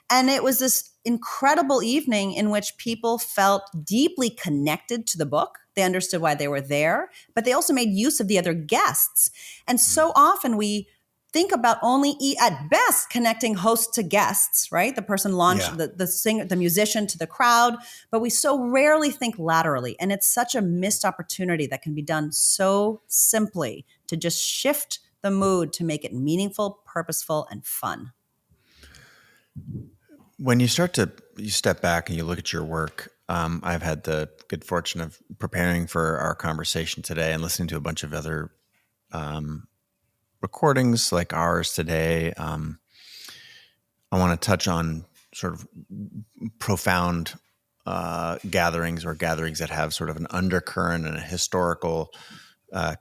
Speaker 1: And it was this incredible evening in which people felt deeply connected to the book. They understood why they were there, but they also made use of the other guests. And so often we think about only at best connecting host to guests, right? The person launched the singer, the musician to the crowd, but we so rarely think laterally. And it's such a missed opportunity that can be done so simply to just shift the mood to make it meaningful, purposeful, and fun.
Speaker 2: When you step back and you look at your work, I've had the good fortune of preparing for our conversation today and listening to a bunch of other recordings like ours today. I want to touch on sort of profound gatherings, or gatherings that have sort of an undercurrent and a historical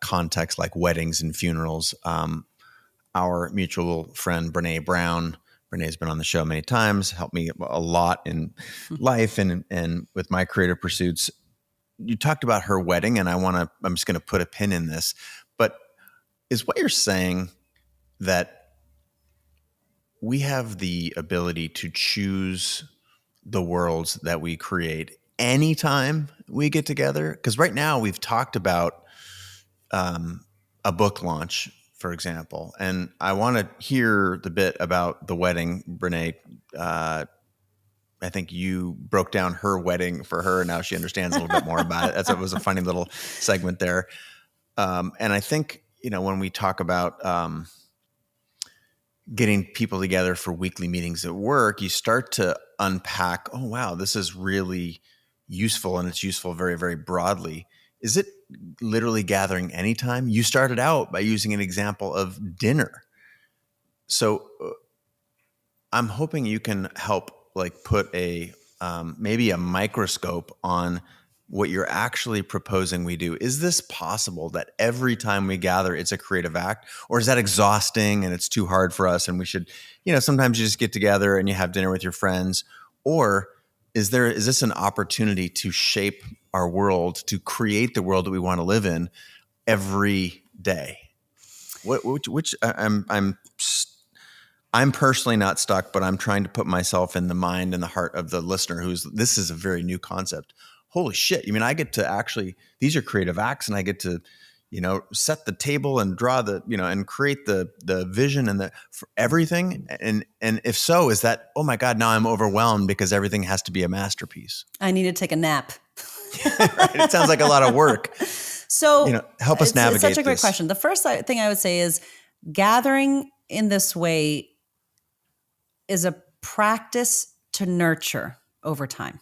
Speaker 2: contexts like weddings and funerals. Our mutual friend, Brene Brown. Brene's been on the show many times, helped me a lot in life and with my creative pursuits. You talked about her wedding, and I'm just going to put a pin in this, but is what you're saying that we have the ability to choose the worlds that we create anytime we get together? Because right now we've talked about a book launch, for example, and I want to hear the bit about the wedding. Brene, I think you broke down her wedding for her, and now she understands a little bit more about it. It was a funny little segment there. And I think, when we talk about getting people together for weekly meetings at work, you start to unpack, oh, wow, this is really useful, and it's useful very, very broadly. Is it literally gathering anytime? You started out by using an example of dinner. So I'm hoping you can help put maybe a microscope on what you're actually proposing we do. Is this possible that every time we gather, it's a creative act? Or is that exhausting and it's too hard for us and we should, sometimes you just get together and you have dinner with your friends? Or is this an opportunity to shape our world, to create the world that we want to live in every day? Which I'm personally not stuck, but I'm trying to put myself in the mind and the heart of the listener this is a very new concept. Holy shit. I get to these are creative acts, and I get to, set the table and draw and create the vision and for everything. And if so, is that, oh my God, now I'm overwhelmed because everything has to be a masterpiece.
Speaker 1: I need to take a nap.
Speaker 2: Right? It sounds like a lot of work.
Speaker 1: So
Speaker 2: help us navigate
Speaker 1: It's such a great question. The first thing I would say is gathering in this way is a practice to nurture over time.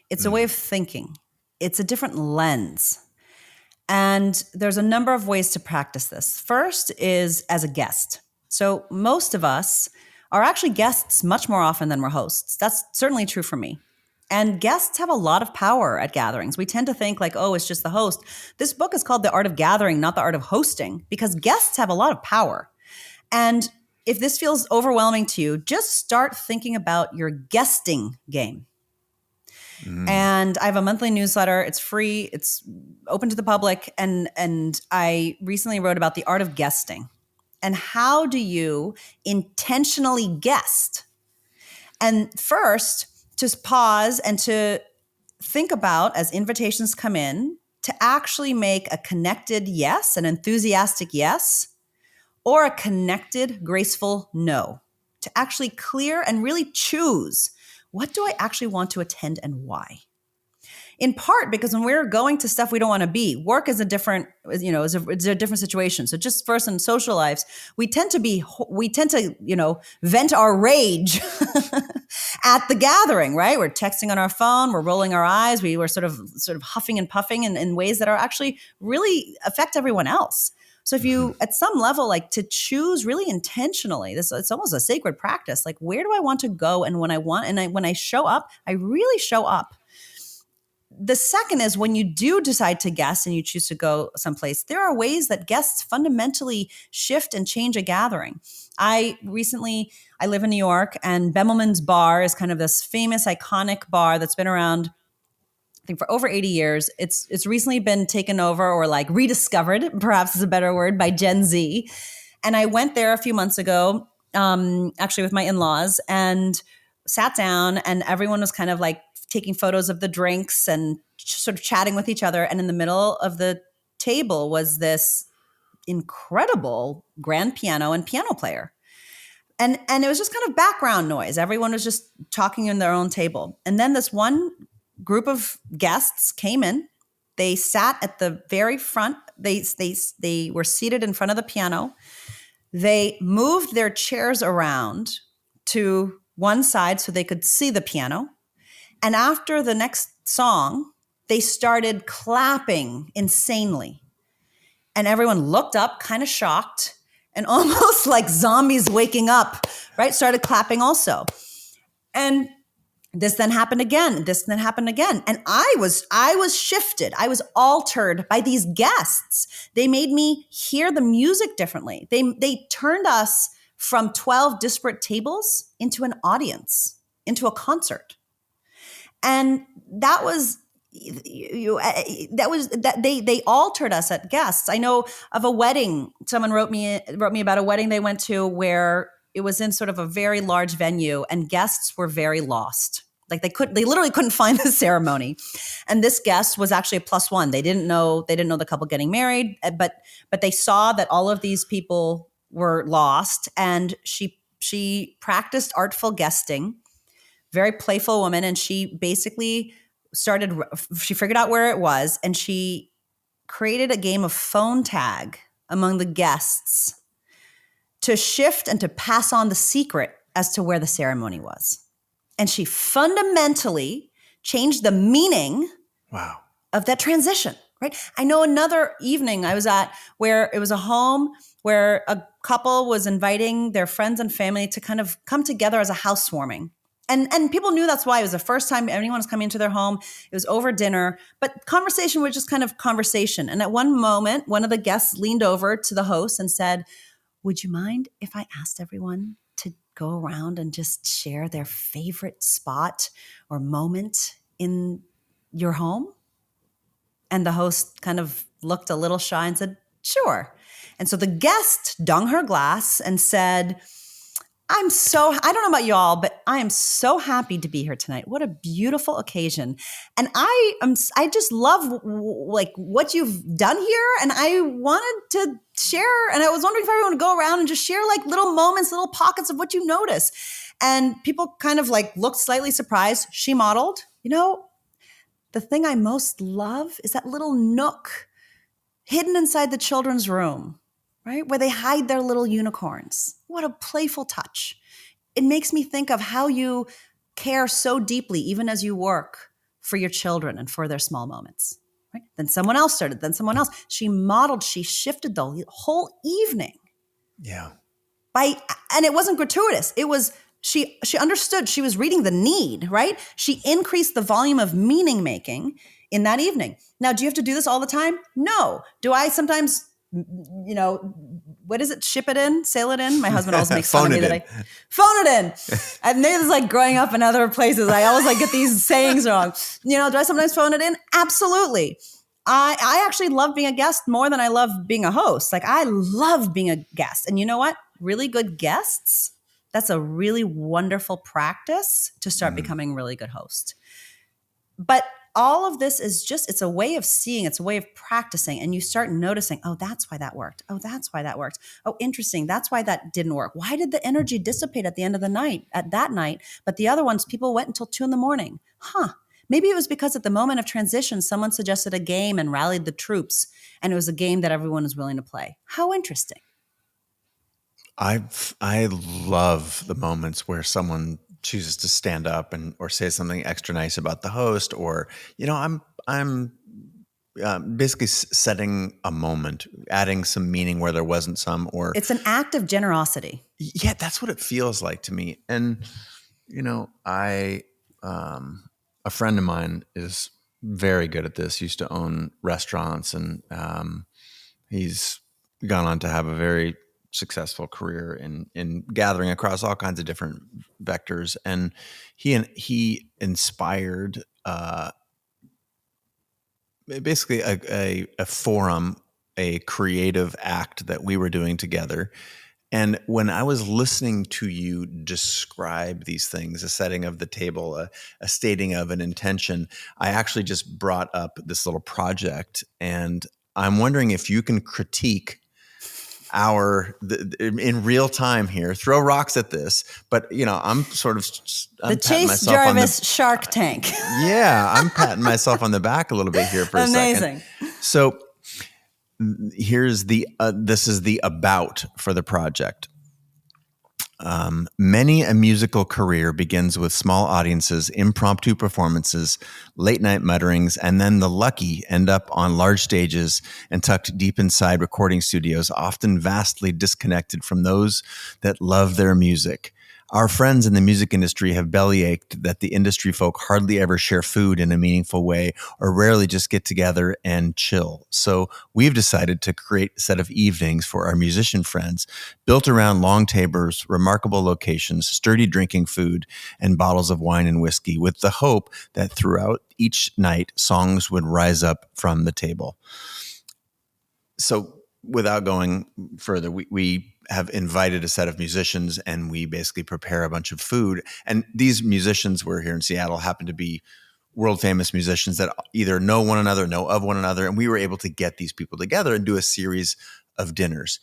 Speaker 1: It's a way of thinking. It's a different lens. And there's a number of ways to practice this. First is as a guest. So most of us are actually guests much more often than we're hosts. That's certainly true for me. And guests have a lot of power at gatherings. We tend to think it's just the host. This book is called The Art of Gathering, not The Art of Hosting, because guests have a lot of power. And if this feels overwhelming to you, just start thinking about your guesting game. And I have a monthly newsletter. It's free. It's open to the public. And I recently wrote about the art of guesting. And how do you intentionally guest? And first, just pause and to think about, as invitations come in, to actually make a connected yes, an enthusiastic yes, or a connected, graceful no. To actually clear and really choose, what do I actually want to attend and why? In part because when we're going to stuff we don't want to be, work is a different, is a different situation. So just first in social lives, we tend to, vent our rage at the gathering, right? We're texting on our phone, we're rolling our eyes, we're sort of huffing and puffing in ways that are actually really affect everyone else. So if you, at some level, to choose really intentionally, it's almost a sacred practice. Where do I want to go? And when I show up, I really show up. The second is when you do decide to guest and you choose to go someplace, there are ways that guests fundamentally shift and change a gathering. I live in New York, and Bemelman's Bar is kind of this famous, iconic bar that's been around, I think, for over 80 years. It's recently been taken over or rediscovered, perhaps is a better word, by Gen Z. And I went there a few months ago, actually with my in-laws, and sat down, and everyone was kind of taking photos of the drinks and sort of chatting with each other. And in the middle of the table was this incredible grand piano and piano player. And it was just kind of background noise. Everyone was just talking in their own table. And then this one group of guests came in. They sat at the very front. They were seated in front of the piano. They moved their chairs around to one side so they could see the piano. And after the next song, they started clapping insanely. And everyone looked up, kind of shocked, and almost like zombies waking up, right? Started clapping also. And This then happened again. This then happened again. And I was shifted. I was altered by these guests. They made me hear the music differently. They turned us from 12 disparate tables into an audience, into a concert. And that was they altered us at guests. I know of a wedding. Someone wrote me about a wedding they went to where it was in sort of a very large venue and guests were very lost. Like they literally couldn't find the ceremony. And this guest was actually a +1. They didn't know the couple getting married, but they saw that all of these people were lost. And she practiced artful guesting, very playful woman. And she basically she figured out where it was and she created a game of phone tag among the guests to shift and to pass on the secret as to where the ceremony was. And she fundamentally changed the meaning of that transition, right? I know another evening I was at where it was a home where a couple was inviting their friends and family to kind of come together as a housewarming. And people knew that's why. It was the first time anyone was coming into their home. It was over dinner, but conversation was just kind of conversation. And at one moment, one of the guests leaned over to the host and said, "Would you mind if I asked everyone to go around and just share their favorite spot or moment in your home?" And the host kind of looked a little shy and said, "Sure." And so the guest dung her glass and said, I don't know about y'all, but I am so happy to be here tonight. What a beautiful occasion. And I just love like what you've done here. And I wanted to share, and I was wondering if everyone would go around and just share like little moments, little pockets of what you notice. And people kind of like looked slightly surprised. She modeled, the thing I most love is that little nook hidden inside the children's room, right? Where they hide their little unicorns. What a playful touch. It makes me think of how you care so deeply, even as you work for your children and for their small moments, right? Then someone else started, then someone else. She modeled, she shifted the whole evening.
Speaker 2: Yeah.
Speaker 1: And it wasn't gratuitous. It was, she understood, she was reading the need, right? She increased the volume of meaning making in that evening. Now, do you have to do this all the time? No. Do I sometimes, what is it? Ship it in, sail it in. My husband always makes fun of me that I phone it in. And maybe it's like growing up in other places. I always like get these sayings wrong. Do I sometimes phone it in? Absolutely. I actually love being a guest more than I love being a host. Like I love being a guest. And you know what? Really good guests, that's a really wonderful practice to start becoming a really good host. But all of this is it's a way of seeing, it's a way of practicing. And you start noticing, oh, that's why that worked. Oh, that's why that worked. Oh, interesting. That's why that didn't work. Why did the energy dissipate at the end of the night, at that night? But the other ones, people went until 2 a.m. Maybe it was because at the moment of transition, someone suggested a game and rallied the troops. And it was a game that everyone was willing to play. How interesting.
Speaker 2: I love the moments where someone chooses to stand up or say something extra nice about the host, or I'm basically setting a moment, adding some meaning where there wasn't some, or
Speaker 1: it's an act of generosity.
Speaker 2: Yeah, that's what it feels like to me. And a friend of mine is very good at this. Used to own restaurants, and he's gone on to have a very successful career in gathering across all kinds of different vectors. And he inspired basically a forum, a creative act that we were doing together. And when I was listening to you describe these things, a setting of the table, a stating of an intention, I actually just brought up this little project. And I'm wondering if you can critique in real time here, throw rocks at this, but I'm sort of
Speaker 1: the Chase Jarvis Shark Tank.
Speaker 2: Yeah, I'm patting myself on the back a little bit here for a second. So here's this is the about for the project. Many a musical career begins with small audiences, impromptu performances, late night mutterings, and then the lucky end up on large stages and tucked deep inside recording studios, often vastly disconnected from those that love their music. Our friends in the music industry have bellyached that the industry folk hardly ever share food in a meaningful way or rarely just get together and chill. So we've decided to create a set of evenings for our musician friends built around long tables, remarkable locations, sturdy drinking food, and bottles of wine and whiskey, with the hope that throughout each night, songs would rise up from the table. So without going further, we have invited a set of musicians and we basically prepare a bunch of food. And these musicians, we're here in Seattle, happen to be world famous musicians that either know one another, know of one another. And we were able to get these people together and do a series of dinners.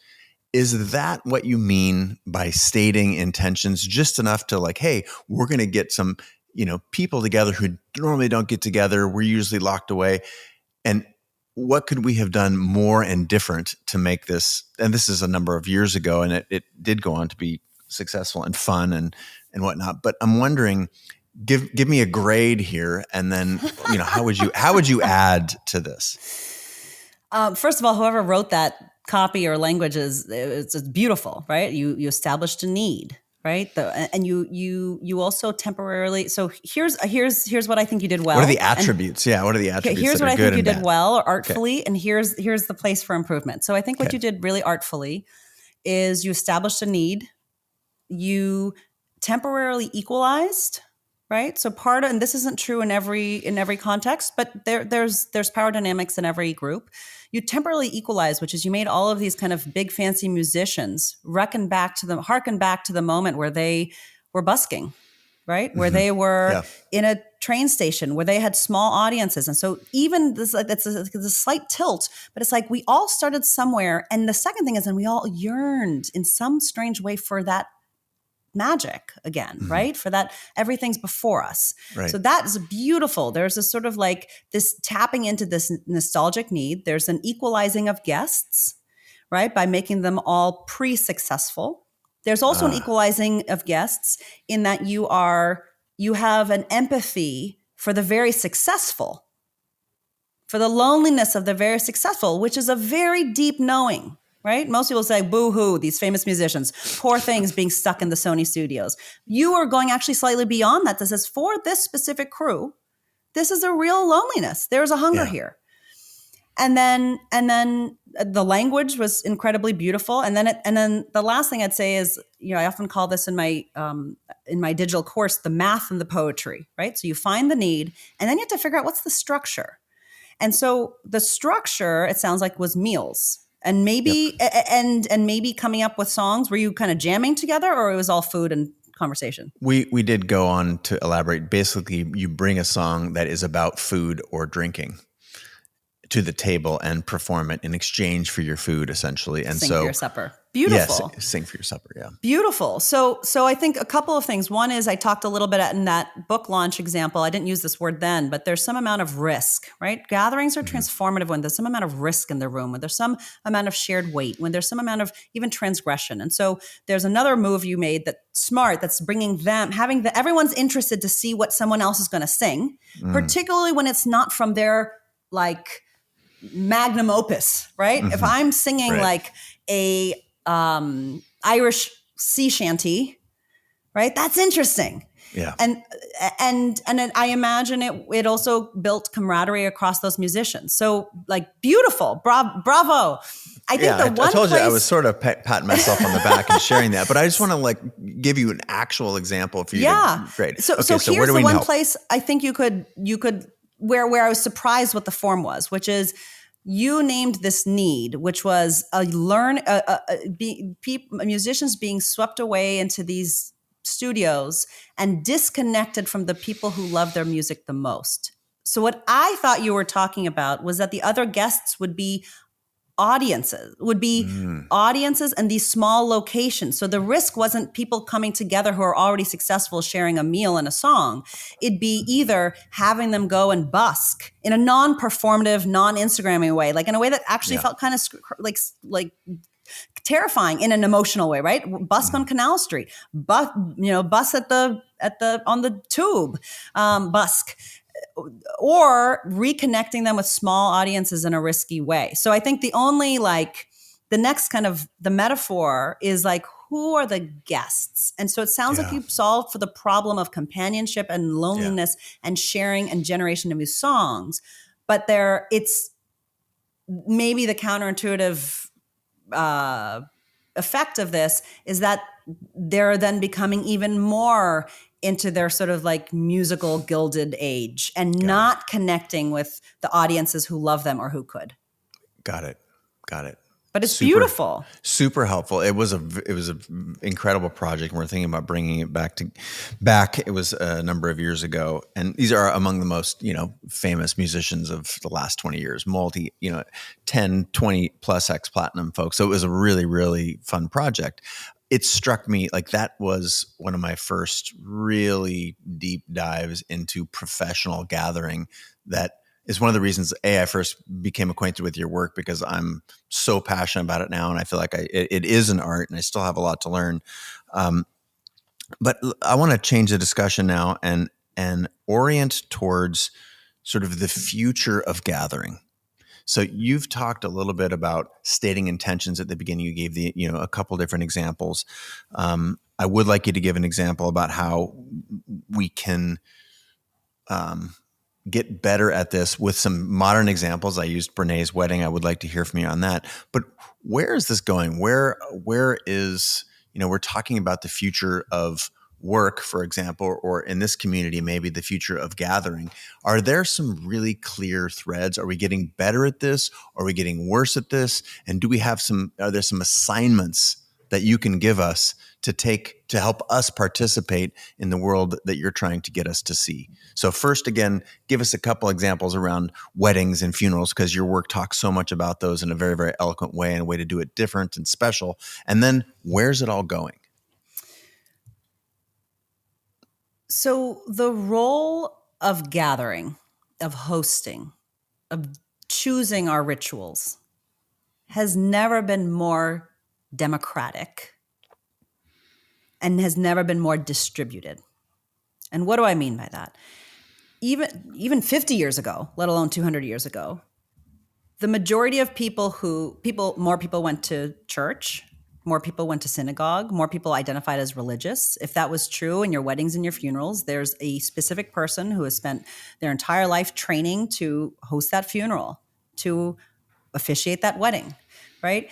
Speaker 2: Is that what you mean by stating intentions just enough to like, hey, we're going to get some, people together who normally don't get together. We're usually locked away. And what could we have done more and different to make this? And this is a number of years ago, and it did go on to be successful and fun and whatnot. But I'm wondering, give me a grade here, and then how would you add to this?
Speaker 1: First of all, whoever wrote that copy or language it's beautiful, right? You established a need. Right. And you also temporarily. So here's what I think you did well.
Speaker 2: What are the attributes? What are the attributes?
Speaker 1: Here's what I think you did well or artfully,
Speaker 2: Okay.
Speaker 1: and here's the place for improvement. So I think what you did really artfully is you established a need, you temporarily equalized, right? So and this isn't true in every context, but there's power dynamics in every group. You temporarily equalized, which is you made all of these kind of big fancy musicians harken back to the moment where they were busking, right? Where they were in a train station, where they had small audiences. And so even this, it's a slight tilt, but it's like we all started somewhere. And the second thing is, and we all yearned in some strange way for that magic again, right? For that, everything's before us.
Speaker 2: Right.
Speaker 1: So that is beautiful. There's a sort of like this tapping into this nostalgic need. There's an equalizing of guests, right? By making them all pre-successful. There's also an equalizing of guests in that you have an empathy for the very successful, for the loneliness of the very successful, which is a very deep knowing. Right? Most people say, boo-hoo, these famous musicians, poor things being stuck in the Sony studios. You are going actually slightly beyond that. That says, for this specific crew, this is a real loneliness. There's a hunger here. And then the language was incredibly beautiful. And then the last thing I'd say is, I often call this in my digital course, the math and the poetry, right? So you find the need, and then you have to figure out what's the structure. And so the structure, it sounds like, was meals. And maybe and maybe coming up with songs. Were you kind of jamming together, or it was all food and conversation?
Speaker 2: We did go on to elaborate. Basically, you bring a song that is about food or drinking to the table and perform it in exchange for your food, essentially. And
Speaker 1: sing for your supper. Beautiful.
Speaker 2: Yes, sing for your supper. Yeah.
Speaker 1: Beautiful. So I think a couple of things. One is I talked a little bit in that book launch example. I didn't use this word then, but there's some amount of risk, right? Gatherings are transformative when there's some amount of risk in the room, when there's some amount of shared weight, when there's some amount of even transgression. And so there's another move you made that's smart, that's bringing them, everyone's interested to see what someone else is going to sing, particularly when it's not from their like magnum opus, right? If I'm singing like a Irish sea shanty, right? That's interesting.
Speaker 2: Yeah.
Speaker 1: And I imagine it also built camaraderie across those musicians. So like beautiful, bravo. I think
Speaker 2: I told you I was sort of patting myself on the back and sharing that, but I just want to like give you an actual example for you. Great.
Speaker 1: So here's
Speaker 2: where do we
Speaker 1: the one
Speaker 2: help?
Speaker 1: place I think you could where I was surprised what the form was, which is you named this need, which was musicians being swept away into these studios and disconnected from the people who love their music the most. So what I thought you were talking about was that the other guests would be audiences and these small locations. So the risk wasn't people coming together who are already successful sharing a meal and a song. It'd be either having them go and busk in a non-performative, non-Instagramming way, like in a way that actually felt kind of like terrifying in an emotional way, right? Busk on Canal Street, bus at the on the tube, busk. Or reconnecting them with small audiences in a risky way. So I think the next kind of the metaphor is like, who are the guests? And so it sounds like
Speaker 2: Yeah.
Speaker 1: you solved for the problem of companionship and loneliness and sharing and generation of new songs. But it's maybe the counterintuitive effect of this is that they're then becoming even more into their sort of like musical Gilded Age and not connecting with the audiences who love them or who could.
Speaker 2: Got it.
Speaker 1: But it's beautiful.
Speaker 2: Super helpful. It was a incredible project. And we're thinking about bringing it back. It was a number of years ago, and these are among the most famous musicians of the last 20 years. 10, 20 plus X platinum folks. So it was a really, really fun project. It struck me like that was one of my first really deep dives into professional gathering. That is one of the reasons I first became acquainted with your work, because I'm so passionate about it now. And I feel like it is an art, and I still have a lot to learn. But I want to change the discussion now and orient towards sort of the future of gathering. So you've talked a little bit about stating intentions at the beginning. You gave a couple different examples. I would like you to give an example about how we can get better at this with some modern examples. I used Brené's wedding. I would like to hear from you on that. But where is this going? Where is, we're talking about the future of work, for example, or in this community, maybe the future of gathering. Are there some really clear threads? Are we getting better at this? Are we getting worse at this? And are there some assignments that you can give us to help us participate in the world that you're trying to get us to see? So first, again, give us a couple examples around weddings and funerals, because your work talks so much about those in a very, very eloquent way, and a way to do it different and special. And then where's it all going?
Speaker 1: So the role of gathering, of hosting, of choosing our rituals has never been more democratic and has never been more distributed. And what do I mean by that? Even 50 years ago, let alone 200 years ago, the majority of more people went to church, more people went to synagogue, more people identified as religious. If that was true in your weddings and your funerals, there's a specific person who has spent their entire life training to host that funeral, to officiate that wedding, right?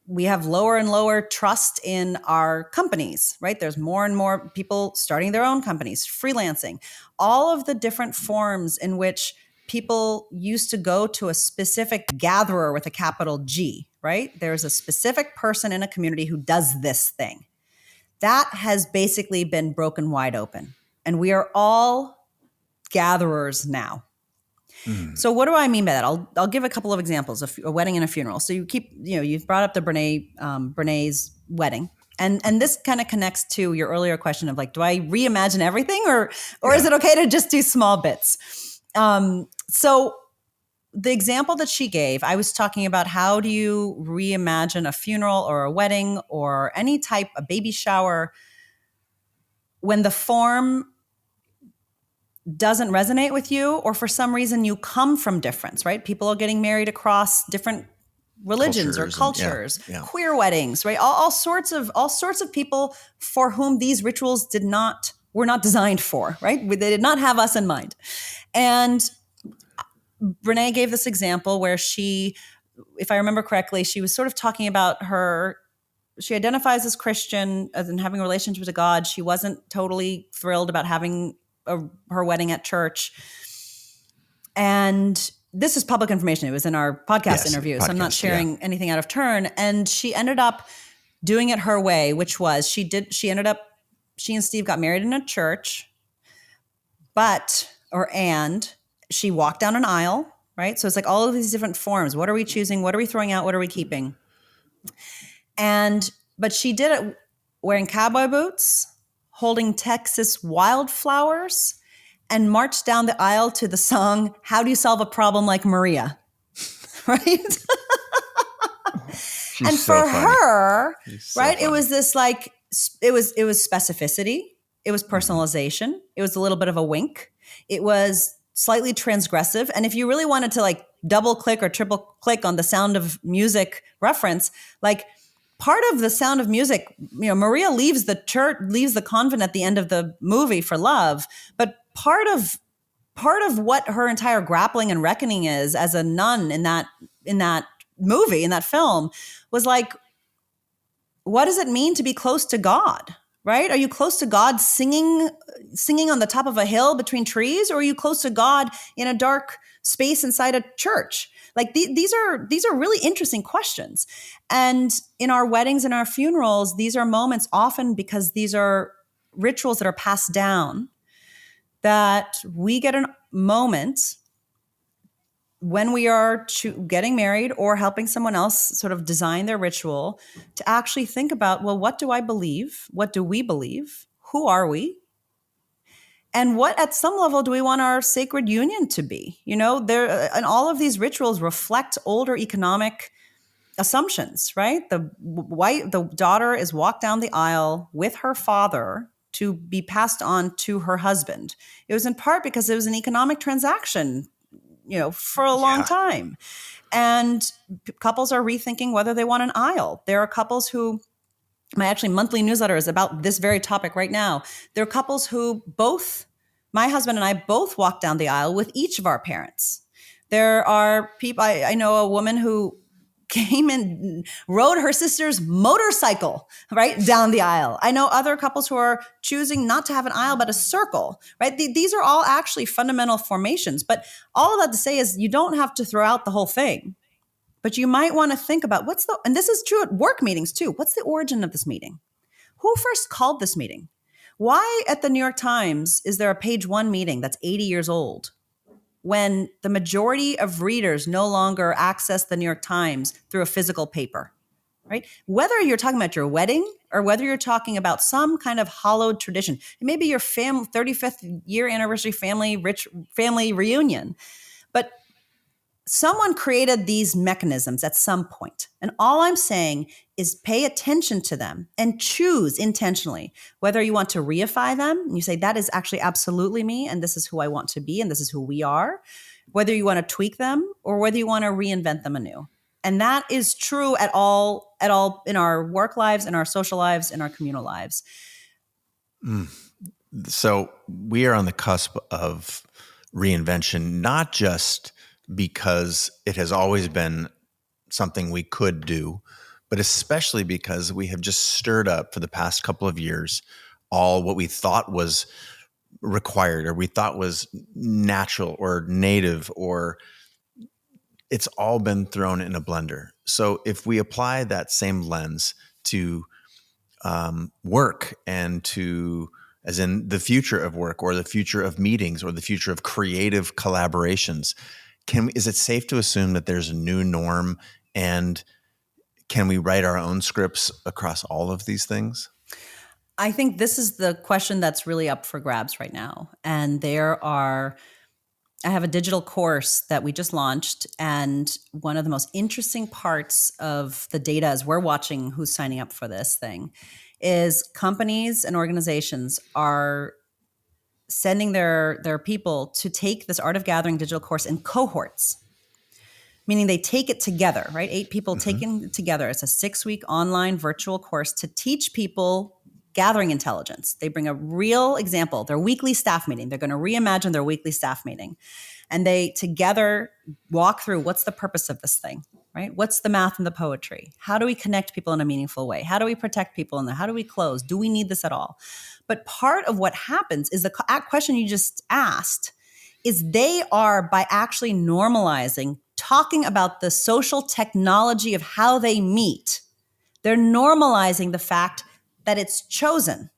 Speaker 1: We have lower and lower trust in our companies, right? There's more and more people starting their own companies, freelancing, all of the different forms in which people used to go to a specific gatherer with a capital G, right? There's a specific person in a community who does this thing. That has basically been broken wide open. And we are all gatherers now. So what do I mean by that? I'll give a couple of examples of a wedding and a funeral. So you've brought up the Brené's wedding. And this kind of connects to your earlier question of like, do I reimagine everything or is it okay to just do small bits? So the example that she gave, I was talking about how do you reimagine a funeral or a wedding or any type, a baby shower, when the form doesn't resonate with you, or for some reason you come from difference, right? People are getting married across different religions or cultures, queer weddings, right? All sorts of people for whom these rituals were not designed for, right? They did not have us in mind. And Brené gave this example where she, if I remember correctly, she was sort of talking about she identifies as Christian, as in having a relationship with God. She wasn't totally thrilled about having her wedding at church. And this is public information. It was in our podcast interview, so I'm not sharing anything out of turn. And she ended up doing it her way, which was she and Steve got married in a church, and she walked down an aisle, right? So it's like all of these different forms. What are we choosing? What are we throwing out? What are we keeping? But she did it wearing cowboy boots, holding Texas wildflowers, and marched down the aisle to the song, How Do You Solve a Problem Like Maria? Right? And for her, right, it was this like, it was specificity. It was personalization. It was a little bit of a wink. It was slightly transgressive. And if you really wanted to like double click or triple click on the Sound of Music reference, like part of The Sound of Music, Maria leaves the church, leaves the convent at the end of the movie for love, but part of what her entire grappling and reckoning is as a nun in that movie, in that film, was like, what does it mean to be close to God? Right? Are you close to God singing on the top of a hill between trees, or are you close to God in a dark space inside a church? Like these are really interesting questions. And in our weddings and our funerals, these are moments often, because these are rituals that are passed down, that we get a moment when we are getting married or helping someone else sort of design their ritual, to actually think about, well, what do I believe? What do we believe? Who are we? And what, at some level, do we want our sacred union to be? And all of these rituals reflect older economic assumptions, right? The daughter is walked down the aisle with her father to be passed on to her husband. It was in part because it was an economic transaction, for a long time. And couples are rethinking whether they want an aisle. There are couples who, my actually monthly newsletter is about this very topic right now. There are couples who my husband and I both walk down the aisle with each of our parents. There are people, I know a woman who came and rode her sister's motorcycle right down the aisle. I know other couples who are choosing not to have an aisle, but a circle, right? These are all actually fundamental formations. But all of that to say is, you don't have to throw out the whole thing, but you might want to think about and this is true at work meetings too. What's the origin of this meeting? Who first called this meeting? Why at the New York Times is there a page one meeting that's 80 years old, when the majority of readers no longer access the New York Times through a physical paper, right? Whether you're talking about your wedding or whether you're talking about some kind of hallowed tradition, it may be your 35th year anniversary family reunion, but someone created these mechanisms at some point. And all I'm saying is pay attention to them and choose intentionally whether you want to reify them. And you say, that is actually absolutely me, and this is who I want to be, and this is who we are. Whether you want to tweak them or whether you want to reinvent them anew. And that is true at all in our work lives, in our social lives, in our communal lives.
Speaker 2: So we are on the cusp of reinvention, not just because it has always been something we could do, but especially because we have just stirred up for the past couple of years all what we thought was required, or we thought was natural or native, or it's all been thrown in a blender. So if we apply that same lens to work, and to, as in the future of work, or the future of meetings, or the future of creative collaborations, is it safe to assume that there's a new norm, and can we write our own scripts across all of these things?
Speaker 1: I think this is the question that's really up for grabs right now. And I have a digital course that we just launched, and one of the most interesting parts of the data, as we're watching who's signing up for this thing, is companies and organizations are sending their people to take this Art of Gathering digital course in cohorts, meaning they take it together, right? 8 people taken it together. It's a 6-week online virtual course to teach people gathering intelligence. They bring a real example, their weekly staff meeting. They're going to reimagine their weekly staff meeting. And they together walk through, what's the purpose of this thing, right? What's the math and the poetry? How do we connect people in a meaningful way? How do we protect people in there? How do we close? Do we need this at all? But part of what happens is the question you just asked is they are, by actually normalizing, talking about the social technology of how they meet, they're normalizing the fact that it's chosen.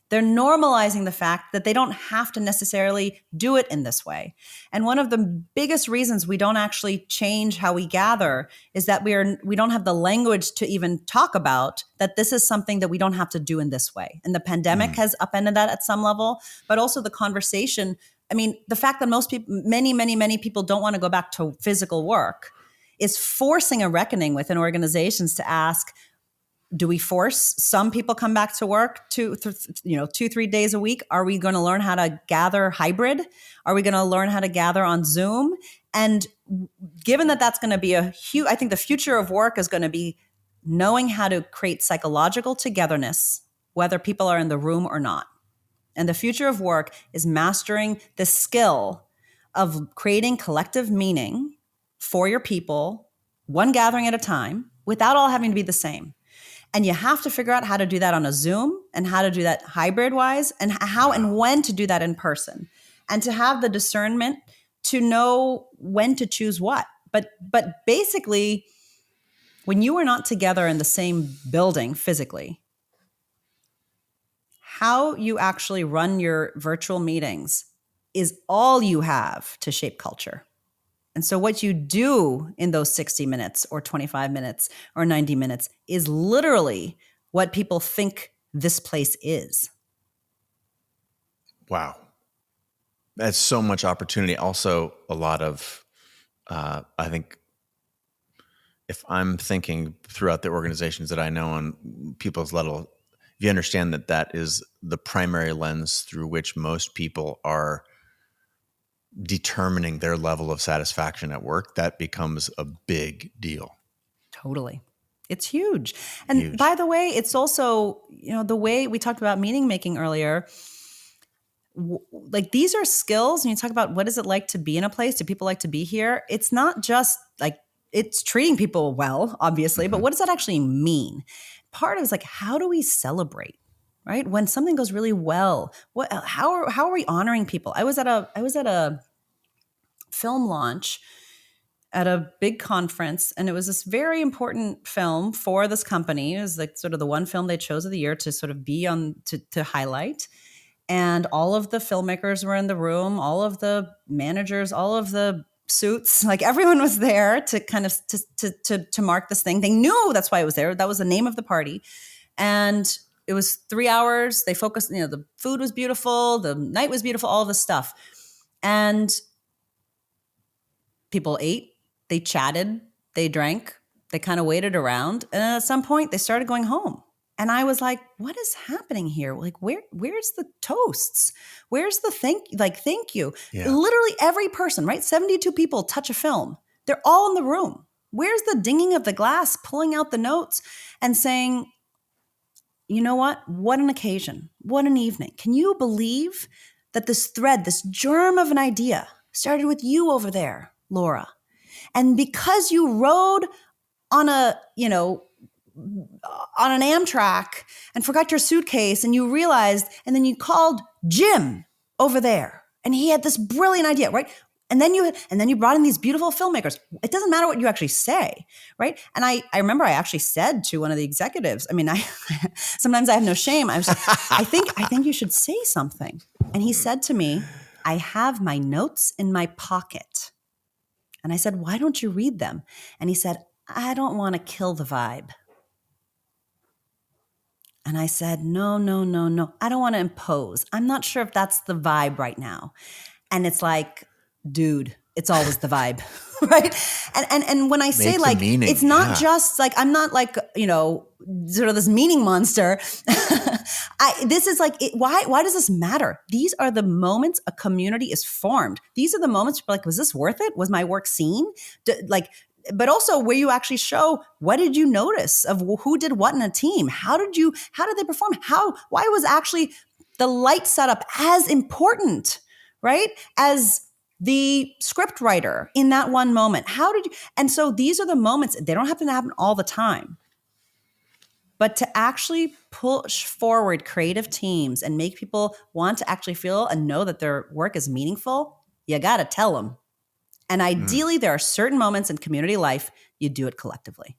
Speaker 1: They're normalizing the fact that they don't have to necessarily do it in this way. And one of the biggest reasons we don't actually change how we gather is that we don't have the language to even talk about that this is something that we don't have to do in this way. And the pandemic has upended that at some level, but also the conversation. I mean, the fact that most people, many people don't want to go back to physical work is forcing a reckoning within organizations to ask, do we force some people come back to work 2-3 days a week? Are we going to learn how to gather hybrid? Are we going to learn how to gather on Zoom? And given that that's going to be a huge, I think the future of work is going to be knowing how to create psychological togetherness, whether people are in the room or not. And the future of work is mastering the skill of creating collective meaning for your people, one gathering at a time, without all having to be the same. And you have to figure out how to do that on a Zoom and how to do that hybrid wise and how and when to do that in person and to have the discernment to know when to choose what. But basically, when you are not together in the same building physically, how you actually run your virtual meetings is all you have to shape culture. And so what you do in those 60 minutes or 25 minutes or 90 minutes is literally what people think this place is.
Speaker 2: Wow. That's so much opportunity. Also, a lot of, I think, if I'm thinking throughout the organizations that I know on people's level, if you understand that that is the primary lens through which most people are determining their level of satisfaction at work, that becomes a big deal.
Speaker 1: Totally. It's huge. And by the way, it's also, the way we talked about meaning making earlier, like these are skills. And you talk about what is it like to be in a place? Do people like to be here? It's not just like it's treating people well, obviously, but what does that actually mean? Part of it is like, how do we celebrate? Right? When something goes really well, how are we honoring people? I was at a film launch at a big conference, and it was this very important film for this company. It was like sort of the one film they chose of the year to sort of be on to highlight. And all of the filmmakers were in the room, all of the managers, all of the suits, like everyone was there to kind of to mark this thing. They knew that's why it was there. That was the name of the party. And it was 3 hours. They focused, the food was beautiful, the night was beautiful, all of this stuff. And people ate, they chatted, they drank, they kind of waited around. And at some point they started going home. And I was like, what is happening here? Like, where's the toasts? Where's the thank you? Yeah. Literally every person, right? 72 people touch a film. They're all in the room. Where's the dinging of the glass, pulling out the notes and saying, you know what? What an occasion. What an evening. Can you believe that this thread, this germ of an idea started with you over there, Laura? And because you rode on an Amtrak and forgot your suitcase and you realized, and then you called Jim over there and he had this brilliant idea, right? And then you brought in these beautiful filmmakers. It doesn't matter what you actually say, right? And I remember I actually said to one of the executives, sometimes I have no shame. I was like, I think you should say something. And he said to me, I have my notes in my pocket. And I said, why don't you read them? And he said, I don't want to kill the vibe. And I said, no. I don't want to impose. I'm not sure if that's the vibe right now. And it's like, dude, it's always the vibe, right? And when I say like, meaning, it's not just like, I'm not like, sort of this meaning monster. This is like, why does this matter? These are the moments a community is formed. These are the moments where like, was this worth it? Was my work seen? But also where you actually show, what did you notice of who did what in a team? How did they perform? Why was actually the light setup as important, right? As the script writer in that one moment. And so these are the moments, they don't have to happen all the time. But to actually push forward creative teams and make people want to actually feel and know that their work is meaningful, you got to tell them. And ideally, there are certain moments in community life you do it collectively.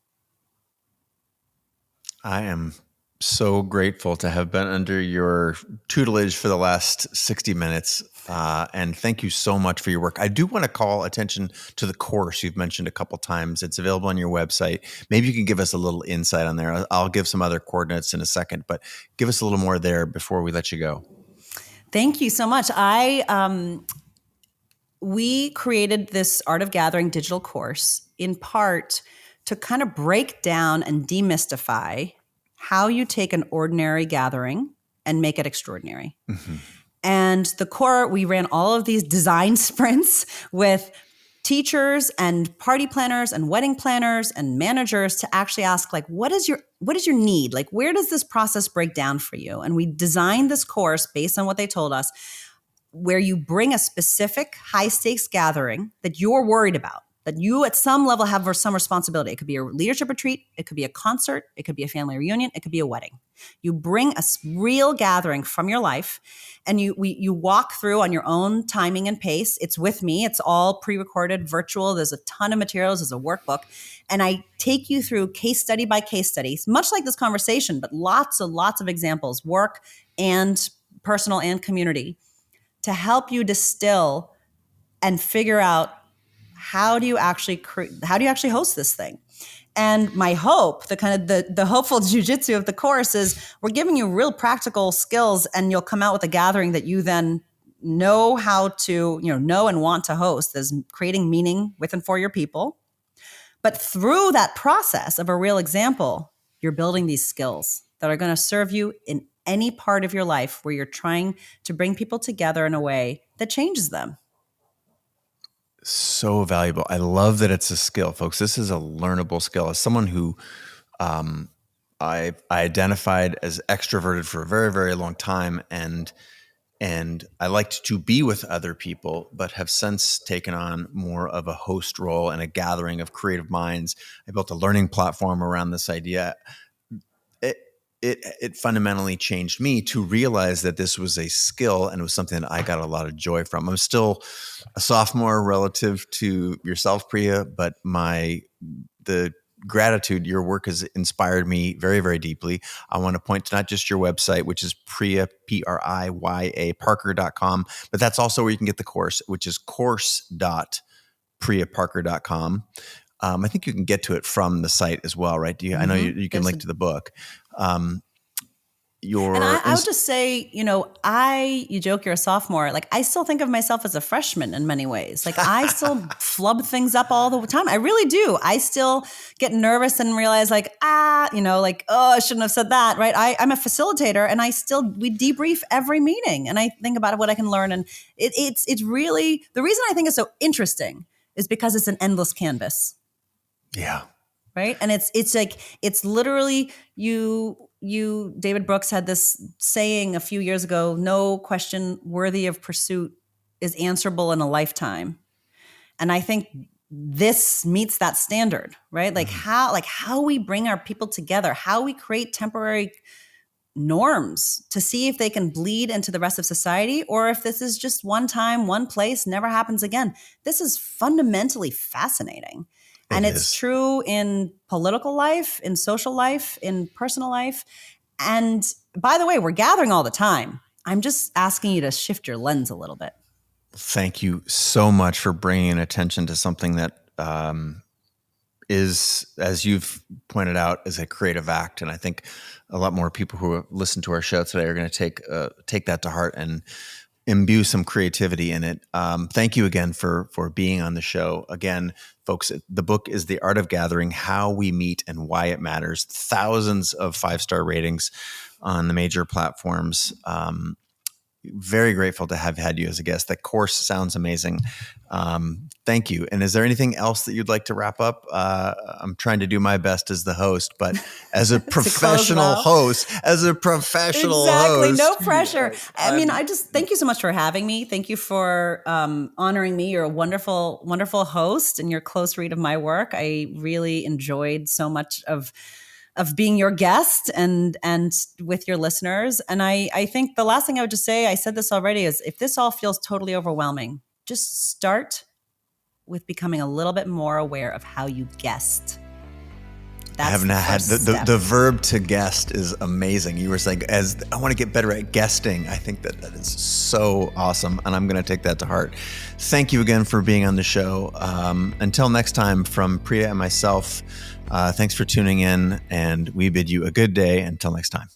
Speaker 2: I am so grateful to have been under your tutelage for the last 60 minutes. And thank you so much for your work. I do want to call attention to the course you've mentioned a couple times. It's available on your website. Maybe you can give us a little insight on there. I'll give some other coordinates in a second, but give us a little more there before we let you go.
Speaker 1: Thank you so much. We created this Art of Gathering digital course in part to kind of break down and demystify how you take an ordinary gathering and make it extraordinary. Mm-hmm. And the core, we ran all of these design sprints with teachers and party planners and wedding planners and managers to actually ask, like, what is your need? Like, where does this process break down for you? And we designed this course based on what they told us, where you bring a specific high stakes gathering that you're worried about, that you at some level have some responsibility. It could be a leadership retreat. It could be a concert. It could be a family reunion. It could be a wedding. You bring a real gathering from your life, and you walk through on your own timing and pace. It's with me. It's all pre-recorded, virtual. There's a ton of materials. There's a workbook. And I take you through case study by case studies, much like this conversation, but lots of examples, work and personal and community, to help you distill and figure out how do you actually host this thing. And my hope, the hopeful jujitsu of the course, is we're giving you real practical skills, and you'll come out with a gathering that you then know how to, know and want to host. There's creating meaning with and for your people. But through that process of a real example, you're building these skills that are going to serve you in any part of your life where you're trying to bring people together in a way that changes them.
Speaker 2: So valuable. I love that it's a skill, folks. This is a learnable skill. As someone who I identified as extroverted for a very, very long time, and I liked to be with other people, but have since taken on more of a host role and a gathering of creative minds. I built a learning platform around this idea. It fundamentally changed me to realize that this was a skill, and it was something that I got a lot of joy from. I'm still a sophomore relative to yourself, Priya, but the gratitude, your work has inspired me very, very deeply. I want to point to not just your website, which is Priya, Priya, Parker.com, but that's also where you can get the course, which is course.priyaparker.com. I think you can get to it from the site as well, right? I know you can link to the book.
Speaker 1: And I would just say, you joke you're a sophomore. Like, I still think of myself as a freshman in many ways. Like, I still flub things up all the time. I really do. I still get nervous and realize oh, I shouldn't have said that, right? I'm a facilitator, and we debrief every meeting, and I think about what I can learn. And it's really, the reason I think it's so interesting is because it's an endless canvas.
Speaker 2: Yeah.
Speaker 1: Right. And it's literally David Brooks had this saying a few years ago: no question worthy of pursuit is answerable in a lifetime. And I think this meets that standard, right? Like how we bring our people together, how we create temporary norms to see if they can bleed into the rest of society, or if this is just one time, one place, never happens again. This is fundamentally fascinating. And it's true in political life, in social life, in personal life. And by the way, we're gathering all the time. I'm just asking you to shift your lens a little bit.
Speaker 2: Thank you so much for bringing attention to something that is, as you've pointed out, is a creative act. And I think a lot more people who listen to our show today are going to take that to heart and imbue some creativity in it. Thank you again for being on the show. Again, folks, the book is The Art of Gathering: How We Meet and Why It Matters. Thousands of 5-star ratings on the major platforms. Very grateful to have had you as a guest. That course sounds amazing. Thank you. And is there anything else that you'd like to wrap up? I'm trying to do my best as the host, but as a professional host, exactly,
Speaker 1: no pressure. I mean, I just thank you so much for having me. Thank you for honoring me. You're a wonderful, wonderful host, and you're a close read of my work. I really enjoyed so much of being your guest and with your listeners. And I think the last thing I would just say, I said this already, is if this all feels totally overwhelming, just start with becoming a little bit more aware of how you guest.
Speaker 2: I have not had the verb to guest is amazing. You were saying, as I want to get better at guesting. I think that is so awesome, and I'm going to take that to heart. Thank you again for being on the show. Until next time, from Priya and myself, thanks for tuning in, and we bid you a good day. Until next time.